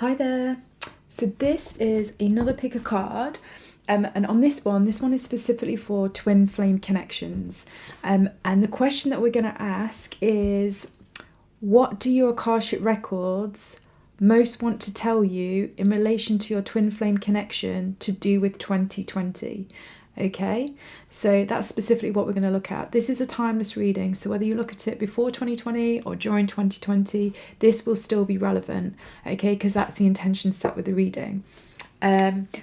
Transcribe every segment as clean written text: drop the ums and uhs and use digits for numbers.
Hi there. So this is another pick a card, and on this one is specifically for twin flame connections. And the question that we're going to ask is, what do your Akashic records most want to tell you in relation to your twin flame connection to do with 2020? Okay, so that's specifically what we're going to look at. This is a timeless reading, so whether you look at it before 2020 or during 2020, this will still be relevant, okay, because that's the intention set with the reading.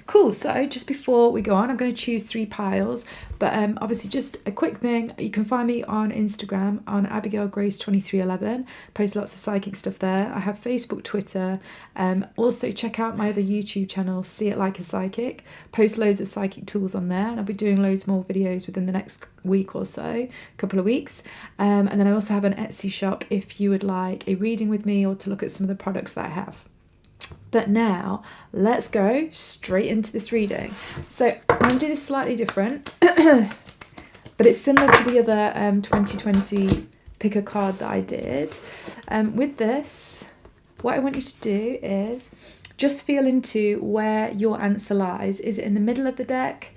Cool, so just before we go on, I'm going to choose 3 piles, but obviously just a quick thing, you can find me on Instagram on AbigailGrace2311, post lots of psychic stuff there. I have Facebook, Twitter, also check out my other YouTube channel, See It Like a Psychic, post loads of psychic tools on there, and I'll be doing loads more videos within the next week or so, couple of weeks, and then I also have an Etsy shop if you would like a reading with me or to look at some of the products that I have. But now let's go straight into this reading. So I'm going to do this slightly different, but it's similar to the other 2020 pick a card that I did. With this, what I want you to do is just feel into where your answer lies. Is it in the middle of the deck,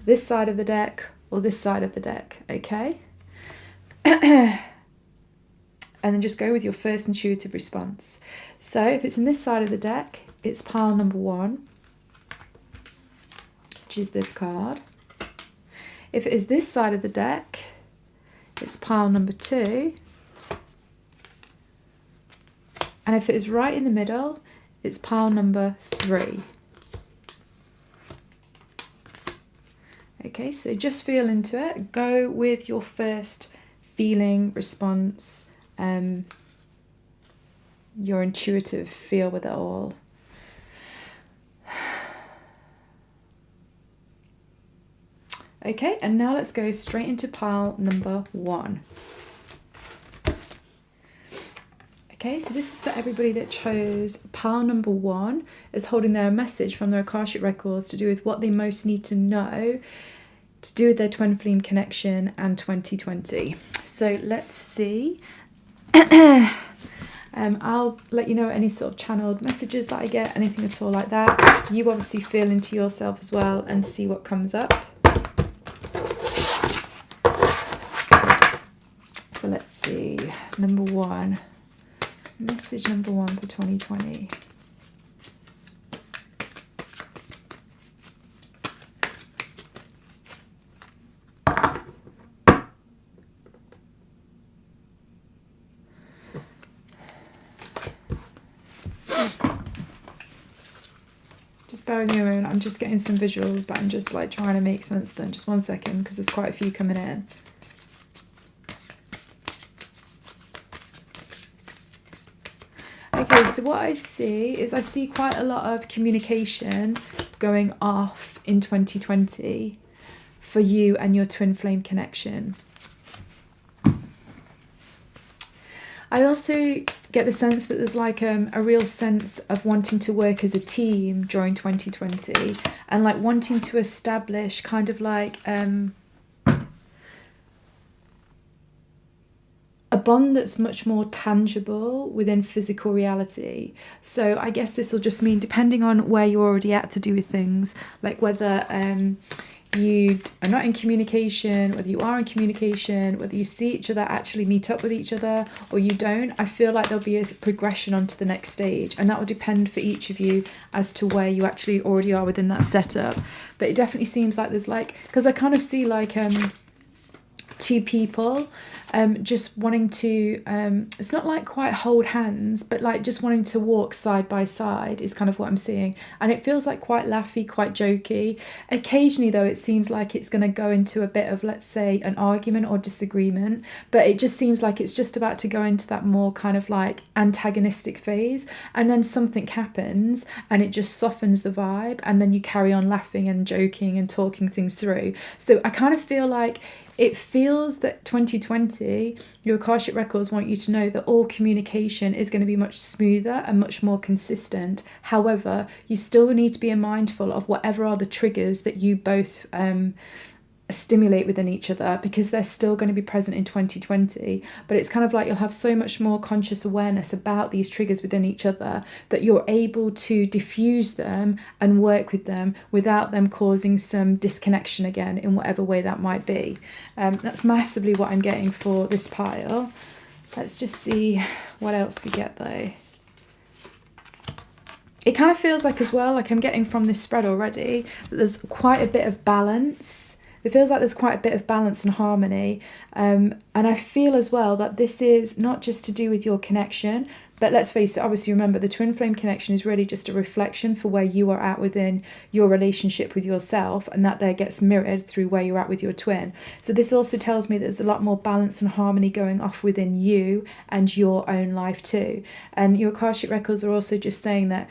this side of the deck, or this side of the deck? Okay. And then just go with your first intuitive response. So if it's in this side of the deck, it's pile number 1, which is this card. If it is this side of the deck, it's pile number 2. And if it is right in the middle, it's pile number 3. Okay, so just feel into it. Go with your first feeling, response, your intuitive feel with it all. Okay, and now let's go straight into pile number 1. Okay, so this is for everybody that chose pile number 1 as holding their message from their Akashic records to do with what they most need to know to do with their twin flame connection and 2020. So let's see. I'll let you know any sort of channeled messages that I get, anything at all like that. You obviously feel into yourself as well and see what comes up. So let's see, number 1, message number 1 for 2020. Just bear with me a moment, I'm just getting some visuals, but I'm just like trying to make sense of them. Just 1 second, because there's quite a few coming in. Okay, so what I see is I see quite a lot of communication going off in 2020 for you and your twin flame connection. I also get the sense that there's like a real sense of wanting to work as a team during 2020 and like wanting to establish kind of like a bond that's much more tangible within physical reality. So I guess this will just mean, depending on where you're already at to do with things, like whether you are not in communication, whether you are in communication, whether you see each other actually meet up with each other or you don't, I feel like there'll be a progression onto the next stage, and that will depend for each of you as to where you actually already are within that setup. But it definitely seems like there's like, because I kind of see like 2 people just wanting to, it's not like quite hold hands, but like just wanting to walk side by side is kind of what I'm seeing. And it feels like quite laughy, quite jokey. Occasionally though, it seems like it's going to go into a bit of, let's say, an argument or disagreement, but it just seems like it's just about to go into that more kind of like antagonistic phase, and then something happens and it just softens the vibe, and then you carry on laughing and joking and talking things through. So I kind of feel like it feels that 2020, your Akashic records want you to know that all communication is going to be much smoother and much more consistent. However, you still need to be mindful of whatever are the triggers that you both stimulate within each other, because they're still going to be present in 2020, but it's kind of like you'll have so much more conscious awareness about these triggers within each other that you're able to diffuse them and work with them without them causing some disconnection again in whatever way that might be. That's massively what I'm getting for this pile. Let's just see what else we get though. It kind of feels like as well, like I'm getting from this spread already, that there's quite a bit of balance. It feels like there's quite a bit of balance and harmony. And I feel as well that this is not just to do with your connection, but let's face it, obviously remember the twin flame connection is really just a reflection for where you are at within your relationship with yourself, and that there gets mirrored through where you're at with your twin. So this also tells me there's a lot more balance and harmony going off within you and your own life too. And your Akashic records are also just saying that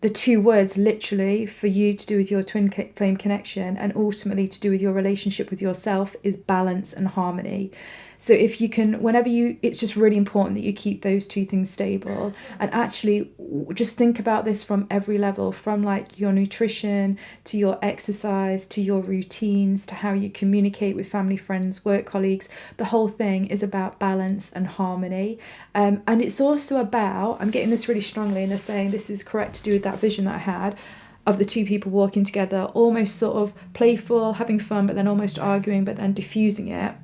the two words literally for you to do with your twin flame connection and ultimately to do with your relationship with yourself is balance and harmony. So if you can, it's just really important that you keep those two things stable, and actually just think about this from every level, from like your nutrition to your exercise to your routines to how you communicate with family, friends, work colleagues. The whole thing is about balance and harmony. And it's also about, I'm getting this really strongly, and they're saying this is correct to do with that vision that I had of the two people walking together, almost sort of playful, having fun, but then almost arguing, but then diffusing it.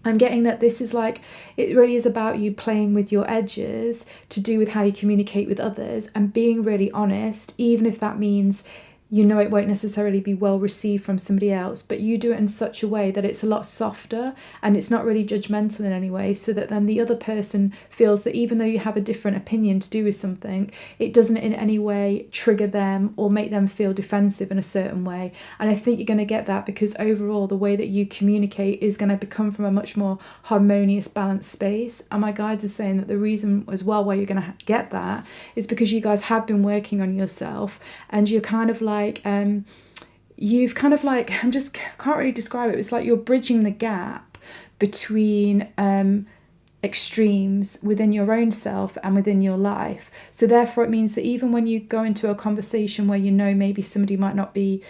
I'm getting that this is like, it really is about you playing with your edges to do with how you communicate with others and being really honest, even if that means you know it won't necessarily be well received from somebody else, but you do it in such a way that it's a lot softer and it's not really judgmental in any way, so that then the other person feels that even though you have a different opinion to do with something, it doesn't in any way trigger them or make them feel defensive in a certain way. And I think you're going to get that because overall the way that you communicate is going to become from a much more harmonious, balanced space. And my guides are saying that the reason as well why you're going to get that is because you guys have been working on yourself, and you're kind of like you've kind of like, can't really describe it. It's like you're bridging the gap between extremes within your own self and within your life. So therefore it means that even when you go into a conversation where you know maybe somebody might not be,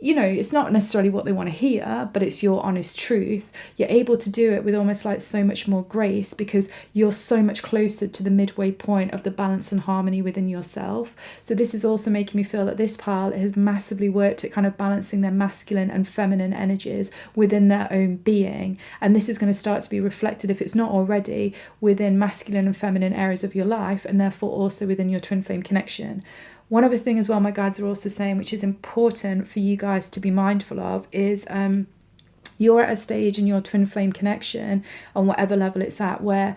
you know, it's not necessarily what they want to hear, but it's your honest truth, you're able to do it with almost like so much more grace because you're so much closer to the midway point of the balance and harmony within yourself. So this is also making me feel that this pile has massively worked at kind of balancing their masculine and feminine energies within their own being. And this is going to start to be reflected, if it's not already, within masculine and feminine areas of your life, and therefore also within your twin flame connection. One other thing as well my guides are also saying, which is important for you guys to be mindful of, is you're at a stage in your twin flame connection on whatever level it's at where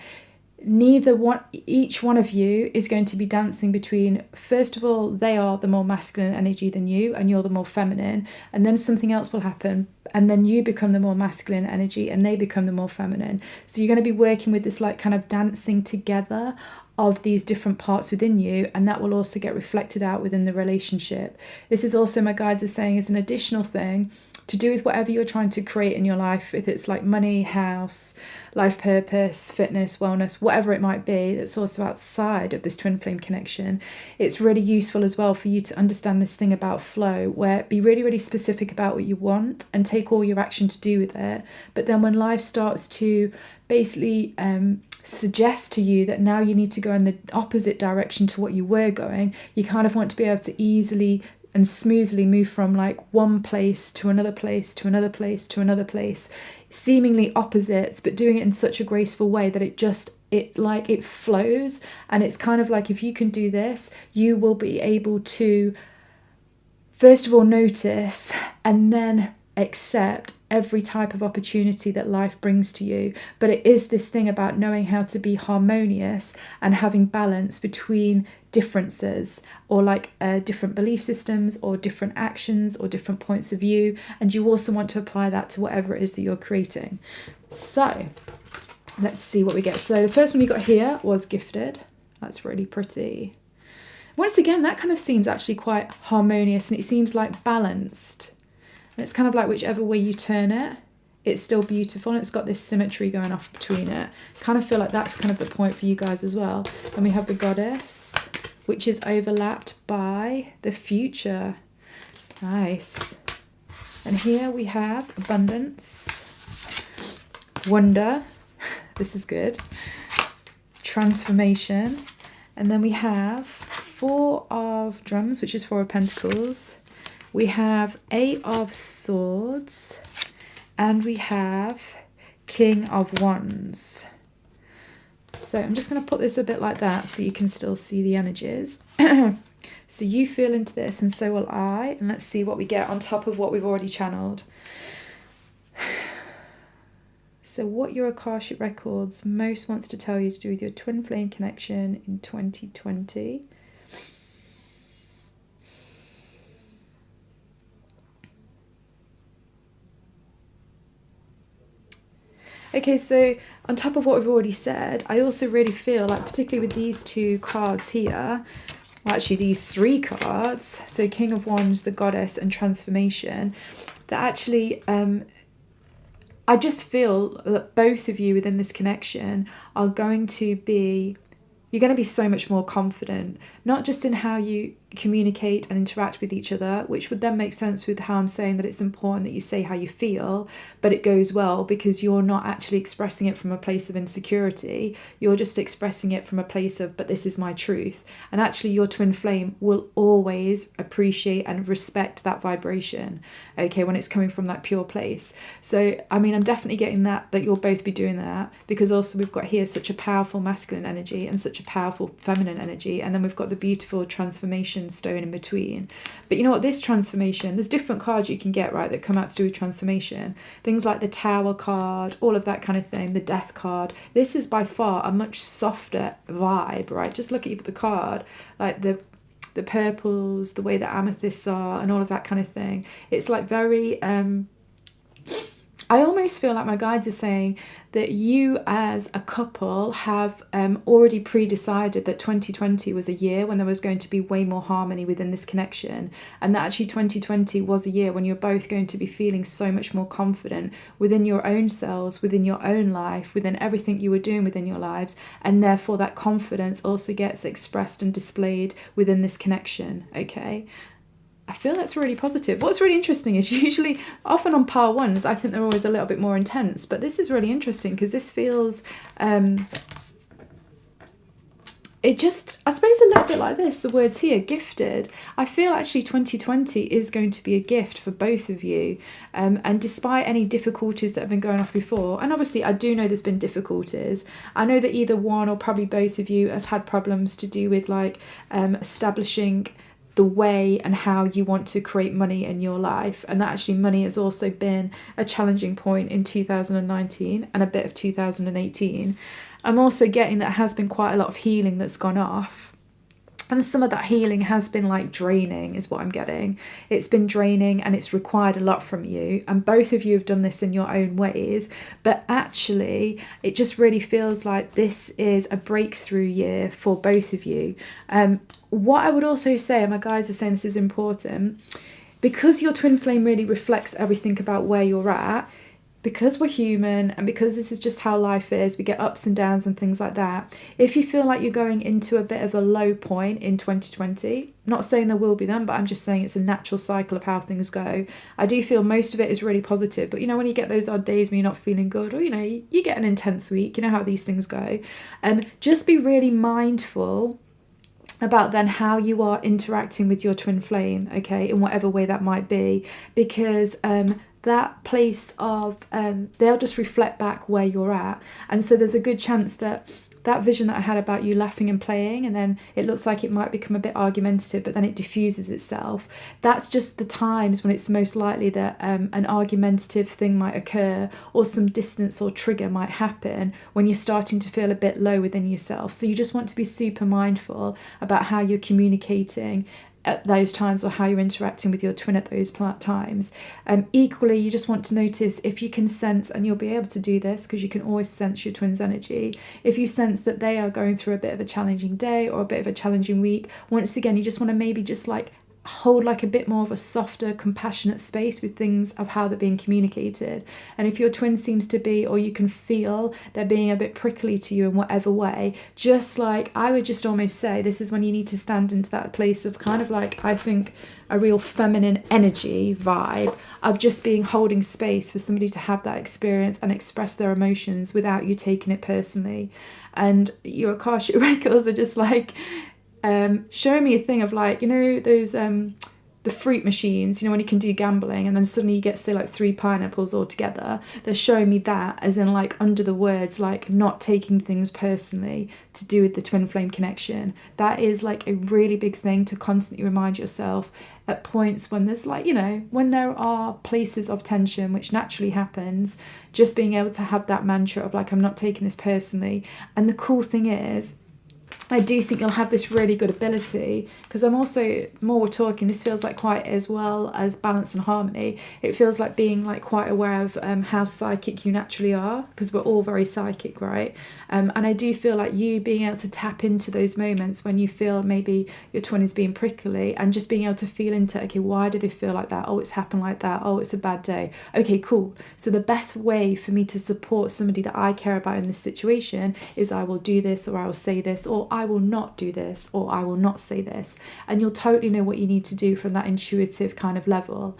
each one of you is going to be dancing between, first of all, they are the more masculine energy than you and you're the more feminine, and then something else will happen and then you become the more masculine energy and they become the more feminine. So you're going to be working with this like kind of dancing together of these different parts within you, and that will also get reflected out within the relationship. This is also, my guides are saying, is an additional thing to do with whatever you're trying to create in your life, if it's like money, house, life purpose, fitness, wellness, whatever it might be, that's also outside of this twin flame connection. It's really useful as well for you to understand this thing about flow, where be really, really specific about what you want and take all your action to do with it. But then when life starts to basically suggest to you that now you need to go in the opposite direction to what you were going, you kind of want to be able to easily and smoothly move from like one place to another place to another place to another place, seemingly opposites, but doing it in such a graceful way that it flows. And it's kind of like, if you can do this, you will be able to first of all notice and then accept every type of opportunity that life brings to you. But it is this thing about knowing how to be harmonious and having balance between differences, or like different belief systems or different actions or different points of view, and you also want to apply that to whatever it is that you're creating. So let's see what we get. So the first one you got here was gifted. That's really pretty. Once again, that kind of seems actually quite harmonious, and it seems like balanced. And it's kind of like whichever way you turn it, it's still beautiful, and it's got this symmetry going off between it. Kind of feel like that's kind of the point for you guys as well. And we have the goddess, which is overlapped by the future. Nice. And here we have abundance, wonder, this is good, transformation, and then we have 4 of drums, which is 4 of pentacles. We have 8 of swords, and we have King of wands. So I'm just going to put this a bit like that so you can still see the energies. So you feel into this and so will I, and let's see what we get on top of what we've already channeled. So what your Akashic Records most wants to tell you to do with your twin flame connection in 2020. Okay, so on top of what we've already said, I also really feel like, particularly with these 2 cards here, well, actually these 3 cards, so King of Wands, the Goddess, and Transformation, that actually I just feel that both of you within this connection are going to be, you're going to be so much more confident, not just in how you communicate and interact with each other, which would then make sense with how I'm saying that it's important that you say how you feel, but it goes well because you're not actually expressing it from a place of insecurity. You're just expressing it from a place of, but this is my truth. And actually your twin flame will always appreciate and respect that vibration, okay, when it's coming from that pure place. So, I mean, I'm definitely getting that you'll both be doing that, because also we've got here such a powerful masculine energy and such a powerful feminine energy, and then we've got the beautiful transformation stone in between. But you know what, this transformation, there's different cards you can get, right, that come out to do with transformation, things like the Tower card, all of that kind of thing, the Death card. This is by far a much softer vibe, right? Just look at the card, like the purples, the way the amethysts are, and all of that kind of thing. It's like very I almost feel like my guides are saying that you as a couple have already pre-decided that 2020 was a year when there was going to be way more harmony within this connection, and that actually 2020 was a year when you're both going to be feeling so much more confident within your own selves, within your own life, within everything you were doing within your lives, and therefore that confidence also gets expressed and displayed within this connection, okay? I feel that's really positive. What's really interesting is usually, often on par ones, I think they're always a little bit more intense, but this is really interesting because this feels, it just, I suppose a little bit like this, the words here, gifted. I feel actually 2020 is going to be a gift for both of you. And despite any difficulties that have been going off before, and obviously I do know there's been difficulties, I know that either one or probably both of you has had problems to do with like establishing the way and how you want to create money in your life, and that actually money has also been a challenging point in 2019 and a bit of 2018. I'm also getting that has been quite a lot of healing that's gone off, and some of that healing has been like draining is what I'm getting. It's been draining and it's required a lot from you, and both of you have done this in your own ways, but actually it just really feels like this is a breakthrough year for both of you. What I would also say, and my guides are saying this is important, because your twin flame really reflects everything about where you're at, because we're human and because this is just how life is, we get ups and downs and things like that. If you feel like you're going into a bit of a low point in 2020, not saying there will be them, but I'm just saying it's a natural cycle of how things go. I do feel most of it is really positive, but you know, when you get those odd days when you're not feeling good, or you know, you get an intense week, you know how these things go. Just be really mindful about then how you are interacting with your twin flame, okay, in whatever way that might be, because that place of they'll just reflect back where you're at. And so there's a good chance that that vision that I had about you laughing and playing, and then it looks like it might become a bit argumentative, but then it diffuses itself. That's just the times when it's most likely that an argumentative thing might occur, or some distance or trigger might happen when you're starting to feel a bit low within yourself. So you just want to be super mindful about how you're communicating at those times, or how you're interacting with your twin at those times. Equally, you just want to notice if you can sense, and you'll be able to do this because you can always sense your twin's energy, if you sense that they are going through a bit of a challenging day or a bit of a challenging week, once again you just want to maybe just like hold like a bit more of a softer, compassionate space with things of how they're being communicated. And if your twin seems to be, or you can feel they're being a bit prickly to you in whatever way, just like, I would just almost say this is when you need to stand into that place of kind of like, I think, a real feminine energy vibe of just being holding space for somebody to have that experience and express their emotions without you taking it personally. And your Akashic records are just like showing me a thing of like, you know, those the fruit machines, you know, when you can do gambling and then suddenly you get, say, like 3 pineapples all together. They're showing me that as in like under the words, like not taking things personally to do with the twin flame connection. That is like a really big thing to constantly remind yourself at points when there's like, you know, when there are places of tension, which naturally happens, just being able to have that mantra of like, I'm not taking this personally. And the cool thing is, I do think you'll have this really good ability, because I'm also, more we're talking, this feels like quite, as well as balance and harmony, it feels like being like quite aware of how psychic you naturally are, because we're all very psychic, right? And I do feel like you being able to tap into those moments when you feel maybe your twin is being prickly, and just being able to feel into, okay, why do they feel like that? Oh, it's happened like that. Oh, it's a bad day. Okay, cool. So the best way for me to support somebody that I care about in this situation is I will do this, or I will say this, or I will not do this, or I will not say this. And you'll totally know what you need to do from that intuitive kind of level.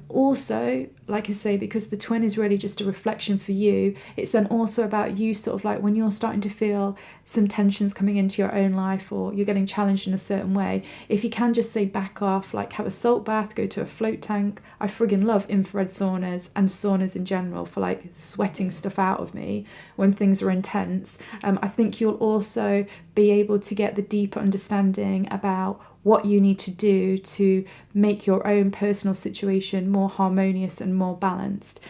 Also, like I say, because the twin is really just a reflection for you, it's then also about you sort of like when you're starting to feel some tensions coming into your own life, or you're getting challenged in a certain way, if you can just say back off, like have a salt bath, go to a float tank. I friggin' love infrared saunas and saunas in general for like sweating stuff out of me when things are intense. I think you'll also be able to get the deeper understanding about what you need to do to make your own personal situation more harmonious and more balanced,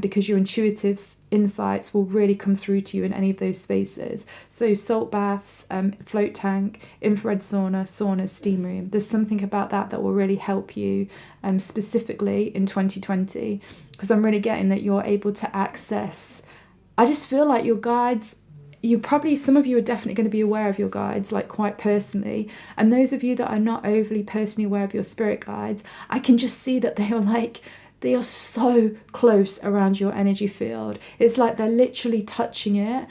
because your intuitive insights will really come through to you in any of those spaces. So salt baths, float tank, infrared saunas, steam room, there's something about that that will really help you specifically in 2020, because I'm really getting that you're able to access, I just feel like your guides, some of you are definitely going to be aware of your guides, like quite personally. And those of you that are not overly personally aware of your spirit guides, I can just see that they are so close around your energy field. It's like they're literally touching it.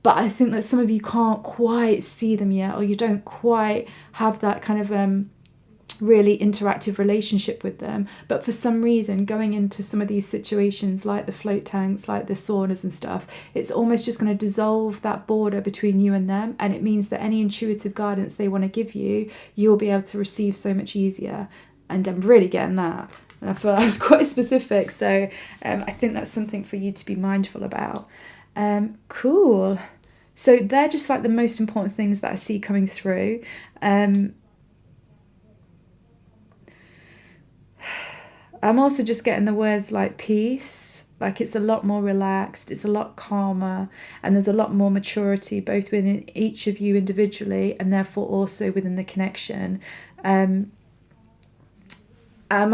But I think that some of you can't quite see them yet, or you don't quite have that kind of really interactive relationship with them. But for some reason, going into some of these situations like the float tanks, like the saunas and stuff, it's almost just going to dissolve that border between you and them, and it means that any intuitive guidance they want to give you, you'll be able to receive so much easier. And I'm really getting that, and I feel I was quite specific, so I think that's something for you to be mindful about. Cool. So they're just like the most important things that I see coming through. I'm also just getting the words like peace, like it's a lot more relaxed, it's a lot calmer, and there's a lot more maturity both within each of you individually and therefore also within the connection. My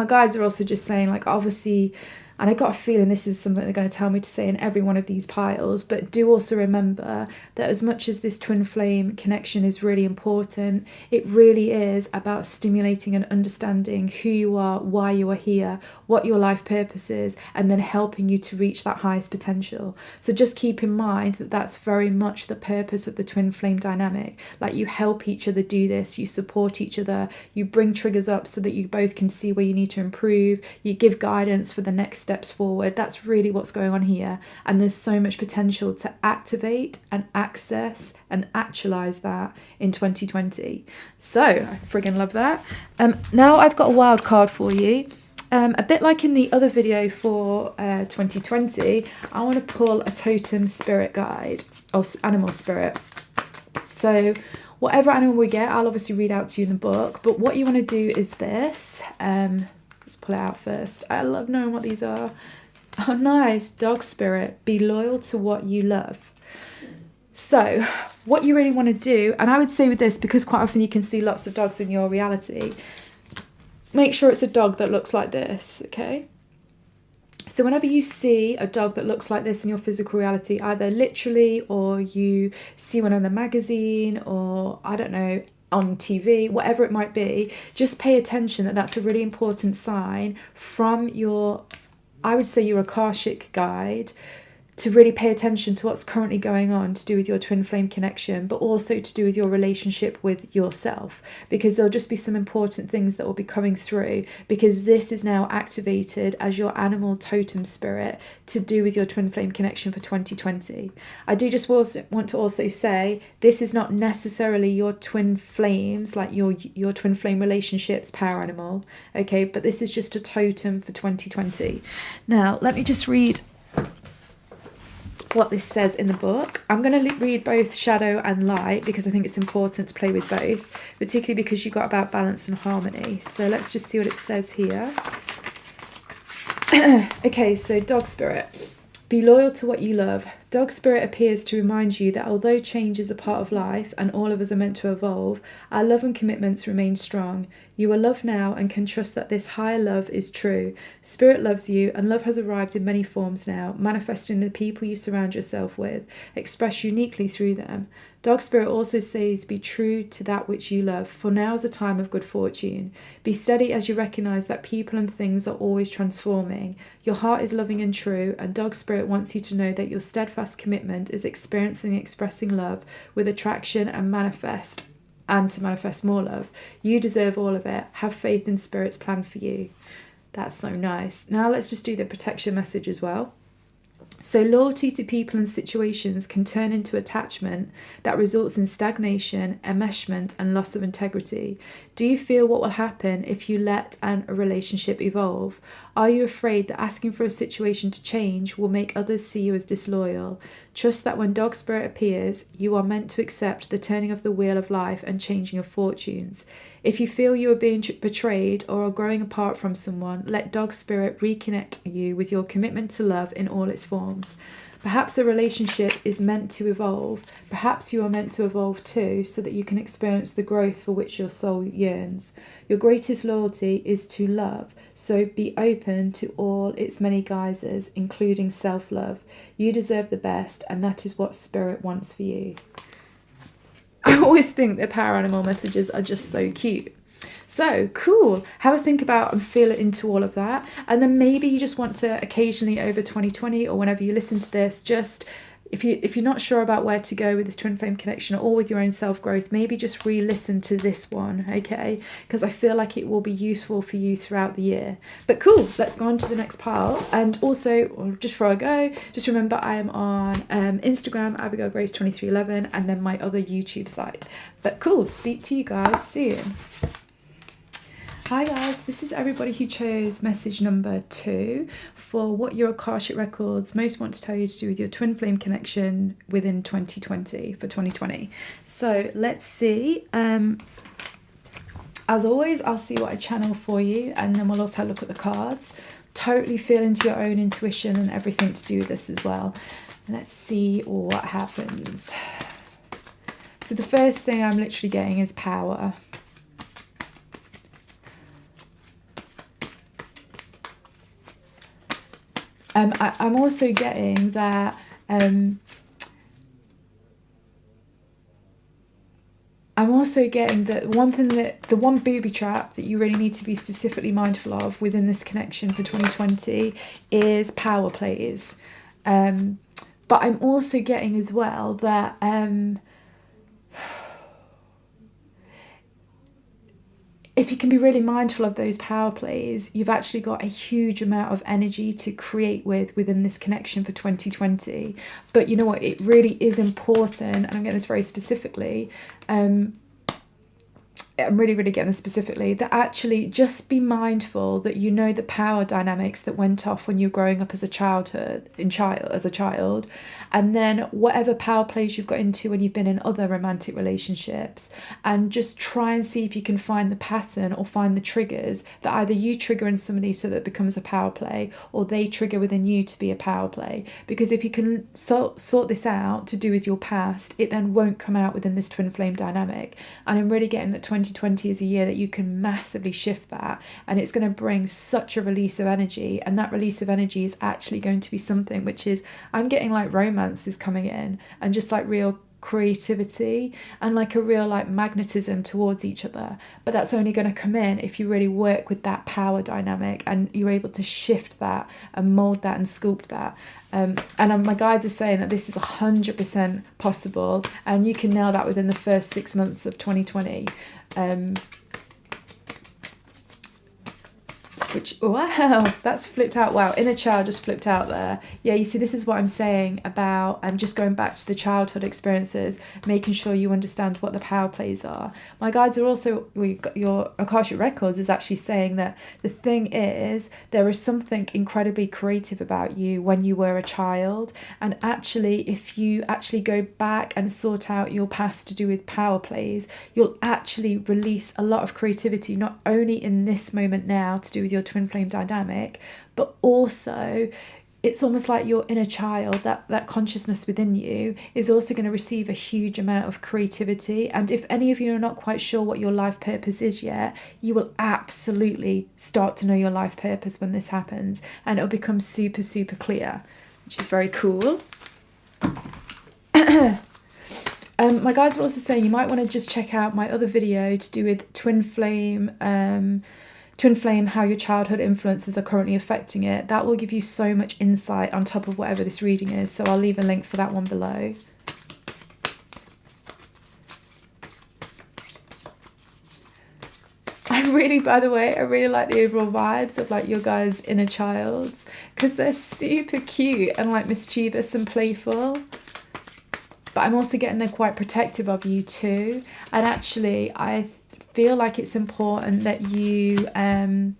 guides are also just saying, like, obviously, and I got a feeling this is something they're going to tell me to say in every one of these piles, but do also remember that as much as this twin flame connection is really important, it really is about stimulating and understanding who you are, why you are here, what your life purpose is, and then helping you to reach that highest potential. So just keep in mind that that's very much the purpose of the twin flame dynamic. Like, you help each other do this, you support each other, you bring triggers up so that you both can see where you need to improve, you give guidance for the next steps forward. That's really what's going on here, and there's so much potential to activate and access and actualize that in 2020. So I friggin' love that. Now I've got a wild card for you. A bit like in the other video for 2020, I want to pull a totem spirit guide or animal spirit. So whatever animal we get, I'll obviously read out to you in the book, but what you want to do is this. Let's pull it out first. I love knowing what these are. Oh, nice. Dog spirit. Be loyal to what you love. So what you really want to do, and I would say with this, because quite often you can see lots of dogs in your reality, make sure it's a dog that looks like this, okay? So whenever you see a dog that looks like this in your physical reality, either literally or you see one in a magazine or, I don't know, on TV, whatever it might be, just pay attention that that's a really important sign from your, I would say, your Akashic guide, to really pay attention to what's currently going on to do with your twin flame connection, but also to do with your relationship with yourself, because there'll just be some important things that will be coming through, because this is now activated as your animal totem spirit to do with your twin flame connection for 2020. I do just also want to also say this is not necessarily your twin flames, like your twin flame relationships power animal, okay, but this is just a totem for 2020. Now let me just read what this says in the book. I'm going to read both shadow and light because I think it's important to play with both, particularly because you got about balance and harmony. So let's just see what it says here. Okay, so dog spirit. Be loyal to what you love. Dog spirit appears to remind you that although change is a part of life and all of us are meant to evolve, our love and commitments remain strong. You are loved now and can trust that this higher love is true. Spirit loves you, and love has arrived in many forms now, manifesting the people you surround yourself with, expressed uniquely through them. Dog spirit also says, be true to that which you love, for now is a time of good fortune. Be steady as you recognize that people and things are always transforming. Your heart is loving and true, and dog spirit wants you to know that your steadfast commitment is experiencing and expressing love with attraction and to manifest more love. You deserve all of it. Have faith in Spirit's plan for you. That's so nice. Now let's just do the protection message as well. So loyalty to people and situations can turn into attachment that results in stagnation, enmeshment, and loss of integrity. Do you feel what will happen if you let a relationship evolve? Are you afraid that asking for a situation to change will make others see you as disloyal? Trust that when dog spirit appears, you are meant to accept the turning of the wheel of life and changing of fortunes. If you feel you are being betrayed or are growing apart from someone, let dog spirit reconnect you with your commitment to love in all its forms. Perhaps a relationship is meant to evolve. Perhaps you are meant to evolve too, so that you can experience the growth for which your soul yearns. Your greatest loyalty is to love, so be open to all its many guises, including self-love. You deserve the best, and that is what Spirit wants for you. I always think the power animal messages are just so cute. So cool. Have a think about and feel into all of that. And then maybe you just want to occasionally over 2020 or whenever you listen to this, just if you're not sure about where to go with this twin flame connection or with your own self-growth, maybe just re-listen to this one, okay? Because I feel like it will be useful for you throughout the year. But cool, let's go on to the next pile. And also, just before I go, just remember I am on Instagram, AbigailGrace2311, and then my other YouTube site. But cool, speak to you guys soon. Hi guys, this is everybody who chose message number 2 for what your Akashic Records most want to tell you to do with your twin flame connection within 2020, for 2020. So let's see. As always, I'll see what I channel for you, and then we'll also have a look at the cards. Totally feel into your own intuition and everything to do with this as well. Let's see what happens. So the first thing I'm literally getting is power. I'm also getting that the one booby trap that you really need to be specifically mindful of within this connection for 2020 is power plays. But I'm also getting as well that if you can be really mindful of those power plays, you've actually got a huge amount of energy to create within this connection for 2020. But you know what? It really is important, and I'm getting this very specifically, I'm really getting this specifically, that actually just be mindful that you know the power dynamics that went off when you were growing up as a child, and then whatever power plays you've got into when you've been in other romantic relationships, and just try and see if you can find the pattern or find the triggers that either you trigger in somebody so that it becomes a power play, or they trigger within you to be a power play. Because if you can sort this out to do with your past, it then won't come out within this twin flame dynamic. And I'm really getting that 2020 is a year that you can massively shift that, and it's going to bring such a release of energy, and that release of energy is actually going to be something which is, I'm getting like romance is coming in, and just like real creativity and like a real like magnetism towards each other. But that's only going to come in if you really work with that power dynamic and you're able to shift that and mold that and sculpt that. And my guides are saying that this is 100% possible, and you can nail that within the first 6 months of 2020. Which, wow, that's flipped out. Wow, inner child just flipped out there. Yeah, you see, this is what I'm saying about just going back to the childhood experiences, making sure you understand what the power plays are. My guides are also, your Akashic Records is actually saying that the thing is, there is something incredibly creative about you when you were a child. And actually, if you actually go back and sort out your past to do with power plays, you'll actually release a lot of creativity, not only in this moment now to do with your twin flame dynamic, but also it's almost like your inner child, that consciousness within you is also going to receive a huge amount of creativity. And if any of you are not quite sure what your life purpose is yet, you will absolutely start to know your life purpose when this happens, and it'll become super, super clear, which is very cool. My guides are also saying you might want to just check out my other video to do with twin flame, how your childhood influences are currently affecting it. That will give you so much insight on top of whatever this reading is, so I'll leave a link for that one below. By the way, I really like the overall vibes of like your guys' inner childs, because they're super cute and like mischievous and playful. But I'm also getting they're quite protective of you too. And actually, I feel like it's important that you I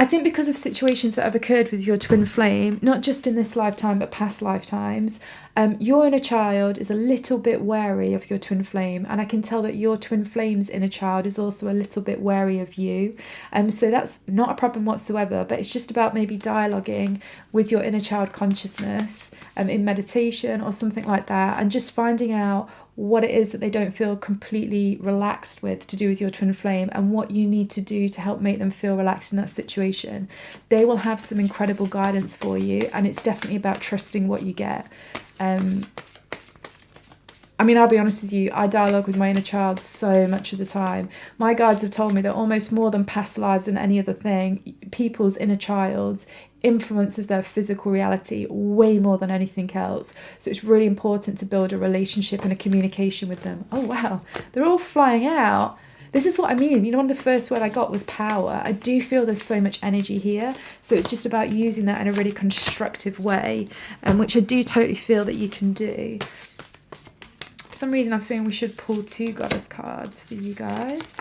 think because of situations that have occurred with your twin flame, not just in this lifetime but past lifetimes, your inner child is a little bit wary of your twin flame, and I can tell that your twin flame's inner child is also a little bit wary of you. So that's not a problem whatsoever, but it's just about maybe dialoguing with your inner child consciousness in meditation or something like that, and just finding out what it is that they don't feel completely relaxed with to do with your twin flame, and what you need to do to help make them feel relaxed in that situation. They will have some incredible guidance for you, and it's definitely about trusting what you get. I mean, I'll be honest with you, I dialogue with my inner child so much of the time. My guides have told me that almost more than past lives and any other thing, people's inner childs influences their physical reality way more than anything else. So it's really important to build a relationship and a communication with them. Oh wow, they're all flying out. This is what I mean. You know, one of the first word I got was power. I do feel there's so much energy here. So it's just about using that in a really constructive way, which I do totally feel that you can do. For some reason, I'm feeling we should pull 2 goddess cards for you guys.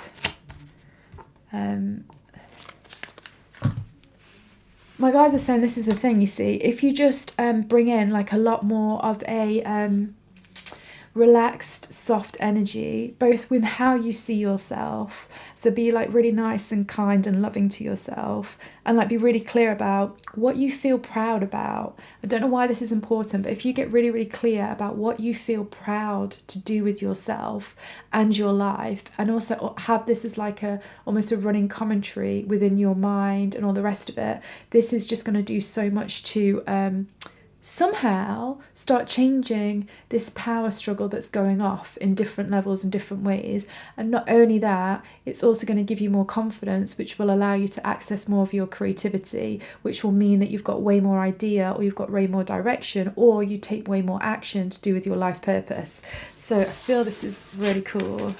My guys are saying this is the thing, you see. If you just bring in like a lot more of a relaxed, soft energy, both with how you see yourself, so be like really nice and kind and loving to yourself, and like be really clear about what you feel proud about. I don't know why this is important, but if you get really, really clear about what you feel proud to do with yourself and your life, and also have this as like almost a running commentary within your mind and all the rest of it, this is just going to do so much to somehow start changing this power struggle that's going off in different levels and different ways. And not only that, it's also going to give you more confidence, which will allow you to access more of your creativity, which will mean that you've got way more idea, or you've got way more direction, or you take way more action to do with your life purpose. So I feel this is really cool.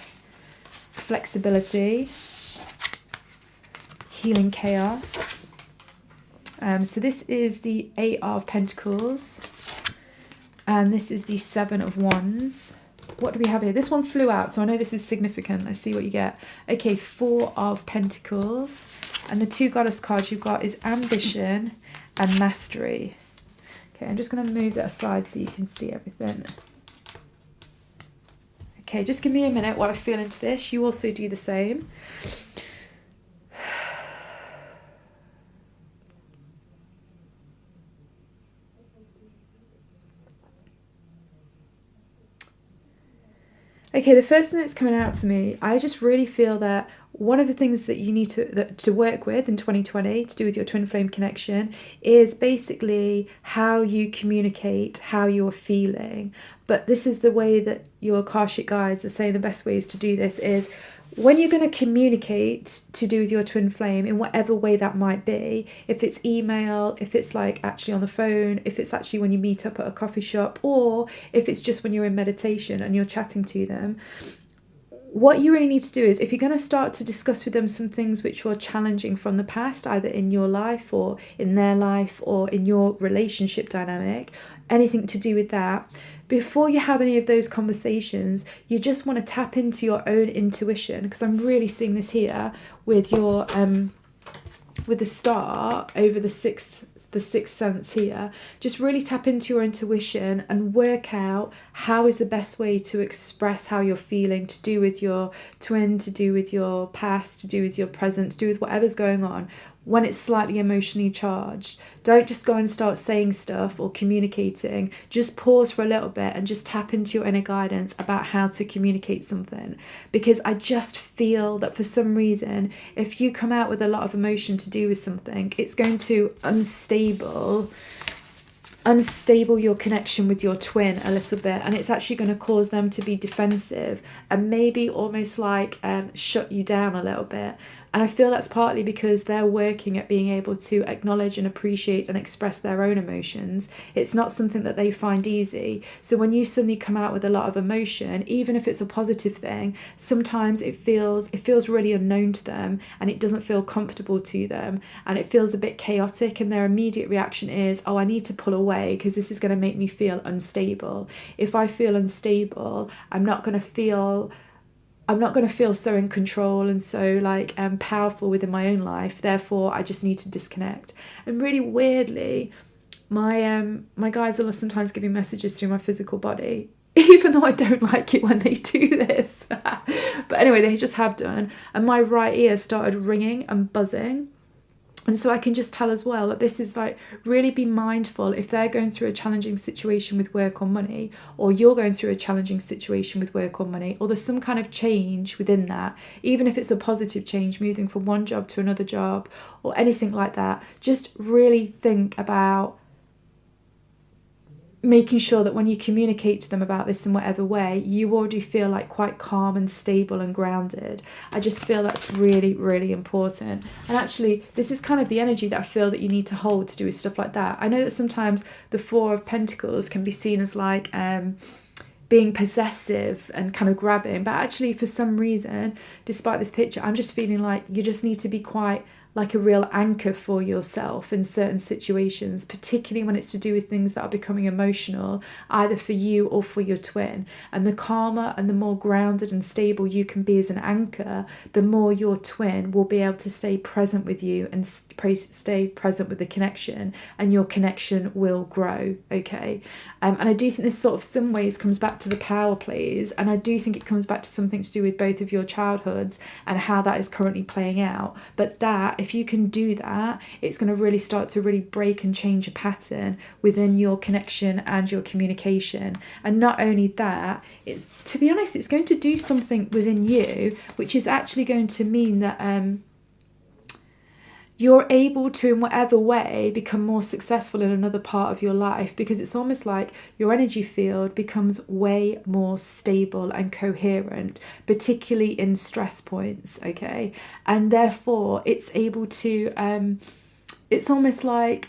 Flexibility, healing chaos. So this is the 8 of Pentacles, and this is the 7 of Wands. What do we have here? This one flew out, so I know this is significant. Let's see what you get. Okay, 4 of Pentacles, and the 2 goddess cards you've got is Ambition and Mastery. Okay, I'm just going to move that aside so you can see everything. Okay, just give me a minute while I feel into this. You also do the same. Okay, the first thing that's coming out to me, I just really feel that one of the things that you need to work with in 2020 to do with your twin flame connection is basically how you communicate how you're feeling. But this is the way that your Akashic guides are saying the best ways to do this is when you're going to communicate to do with your twin flame in whatever way that might be, if it's email, if it's like actually on the phone, if it's actually when you meet up at a coffee shop, or if it's just when you're in meditation and you're chatting to them, what you really need to do is, if you're going to start to discuss with them some things which were challenging from the past, either in your life or in their life or in your relationship dynamic, anything to do with that, before you have any of those conversations, you just want to tap into your own intuition, because I'm really seeing this here with your with the star over the sixth sense here. Just really tap into your intuition and work out how is the best way to express how you're feeling, to do with your twin, to do with your past, to do with your present, to do with whatever's going on when it's slightly emotionally charged. Don't just go and start saying stuff or communicating. Just pause for a little bit and just tap into your inner guidance about how to communicate something. Because I just feel that for some reason, if you come out with a lot of emotion to do with something, it's going to unstable your connection with your twin a little bit, and it's actually going to cause them to be defensive and maybe almost like shut you down a little bit. And I feel that's partly because they're working at being able to acknowledge and appreciate and express their own emotions. It's not something that they find easy. So when you suddenly come out with a lot of emotion, even if it's a positive thing, sometimes it feels really unknown to them, and it doesn't feel comfortable to them, and it feels a bit chaotic, and their immediate reaction is, oh, I need to pull away because this is going to make me feel unstable. If I feel unstable, I'm not going to feel so in control and so like powerful within my own life. Therefore, I just need to disconnect. And really weirdly, my guides will sometimes give me messages through my physical body, even though I don't like it when they do this. But anyway, they just have done. And my right ear started ringing and buzzing. And so I can just tell as well that this is like, really be mindful if they're going through a challenging situation with work or money, or you're going through a challenging situation with work or money, or there's some kind of change within that, even if it's a positive change, moving from one job to another job or anything like that. Just really think about making sure that when you communicate to them about this in whatever way, you already feel like quite calm and stable and grounded. I just feel that's really, really important. And actually, this is kind of the energy that I feel that you need to hold to do with stuff like that. I know that sometimes the Four of Pentacles can be seen as like being possessive and kind of grabbing, but actually for some reason, despite this picture, I'm just feeling like you just need to be quite like a real anchor for yourself in certain situations, particularly when it's to do with things that are becoming emotional, either for you or for your twin. And the calmer and the more grounded and stable you can be as an anchor, the more your twin will be able to stay present with you and stay present with the connection, and your connection will grow, okay? And I do think this sort of some ways comes back to the power plays, and I do think it comes back to something to do with both of your childhoods and how that is currently playing out. But that, if you can do that, it's going to really start to really break and change a pattern within your connection and your communication. And not only that, it's, to be honest, it's going to do something within you, which is actually going to mean that you're able to, in whatever way, become more successful in another part of your life, because it's almost like your energy field becomes way more stable and coherent, particularly in stress points, okay? And therefore, it's able to, it's almost like,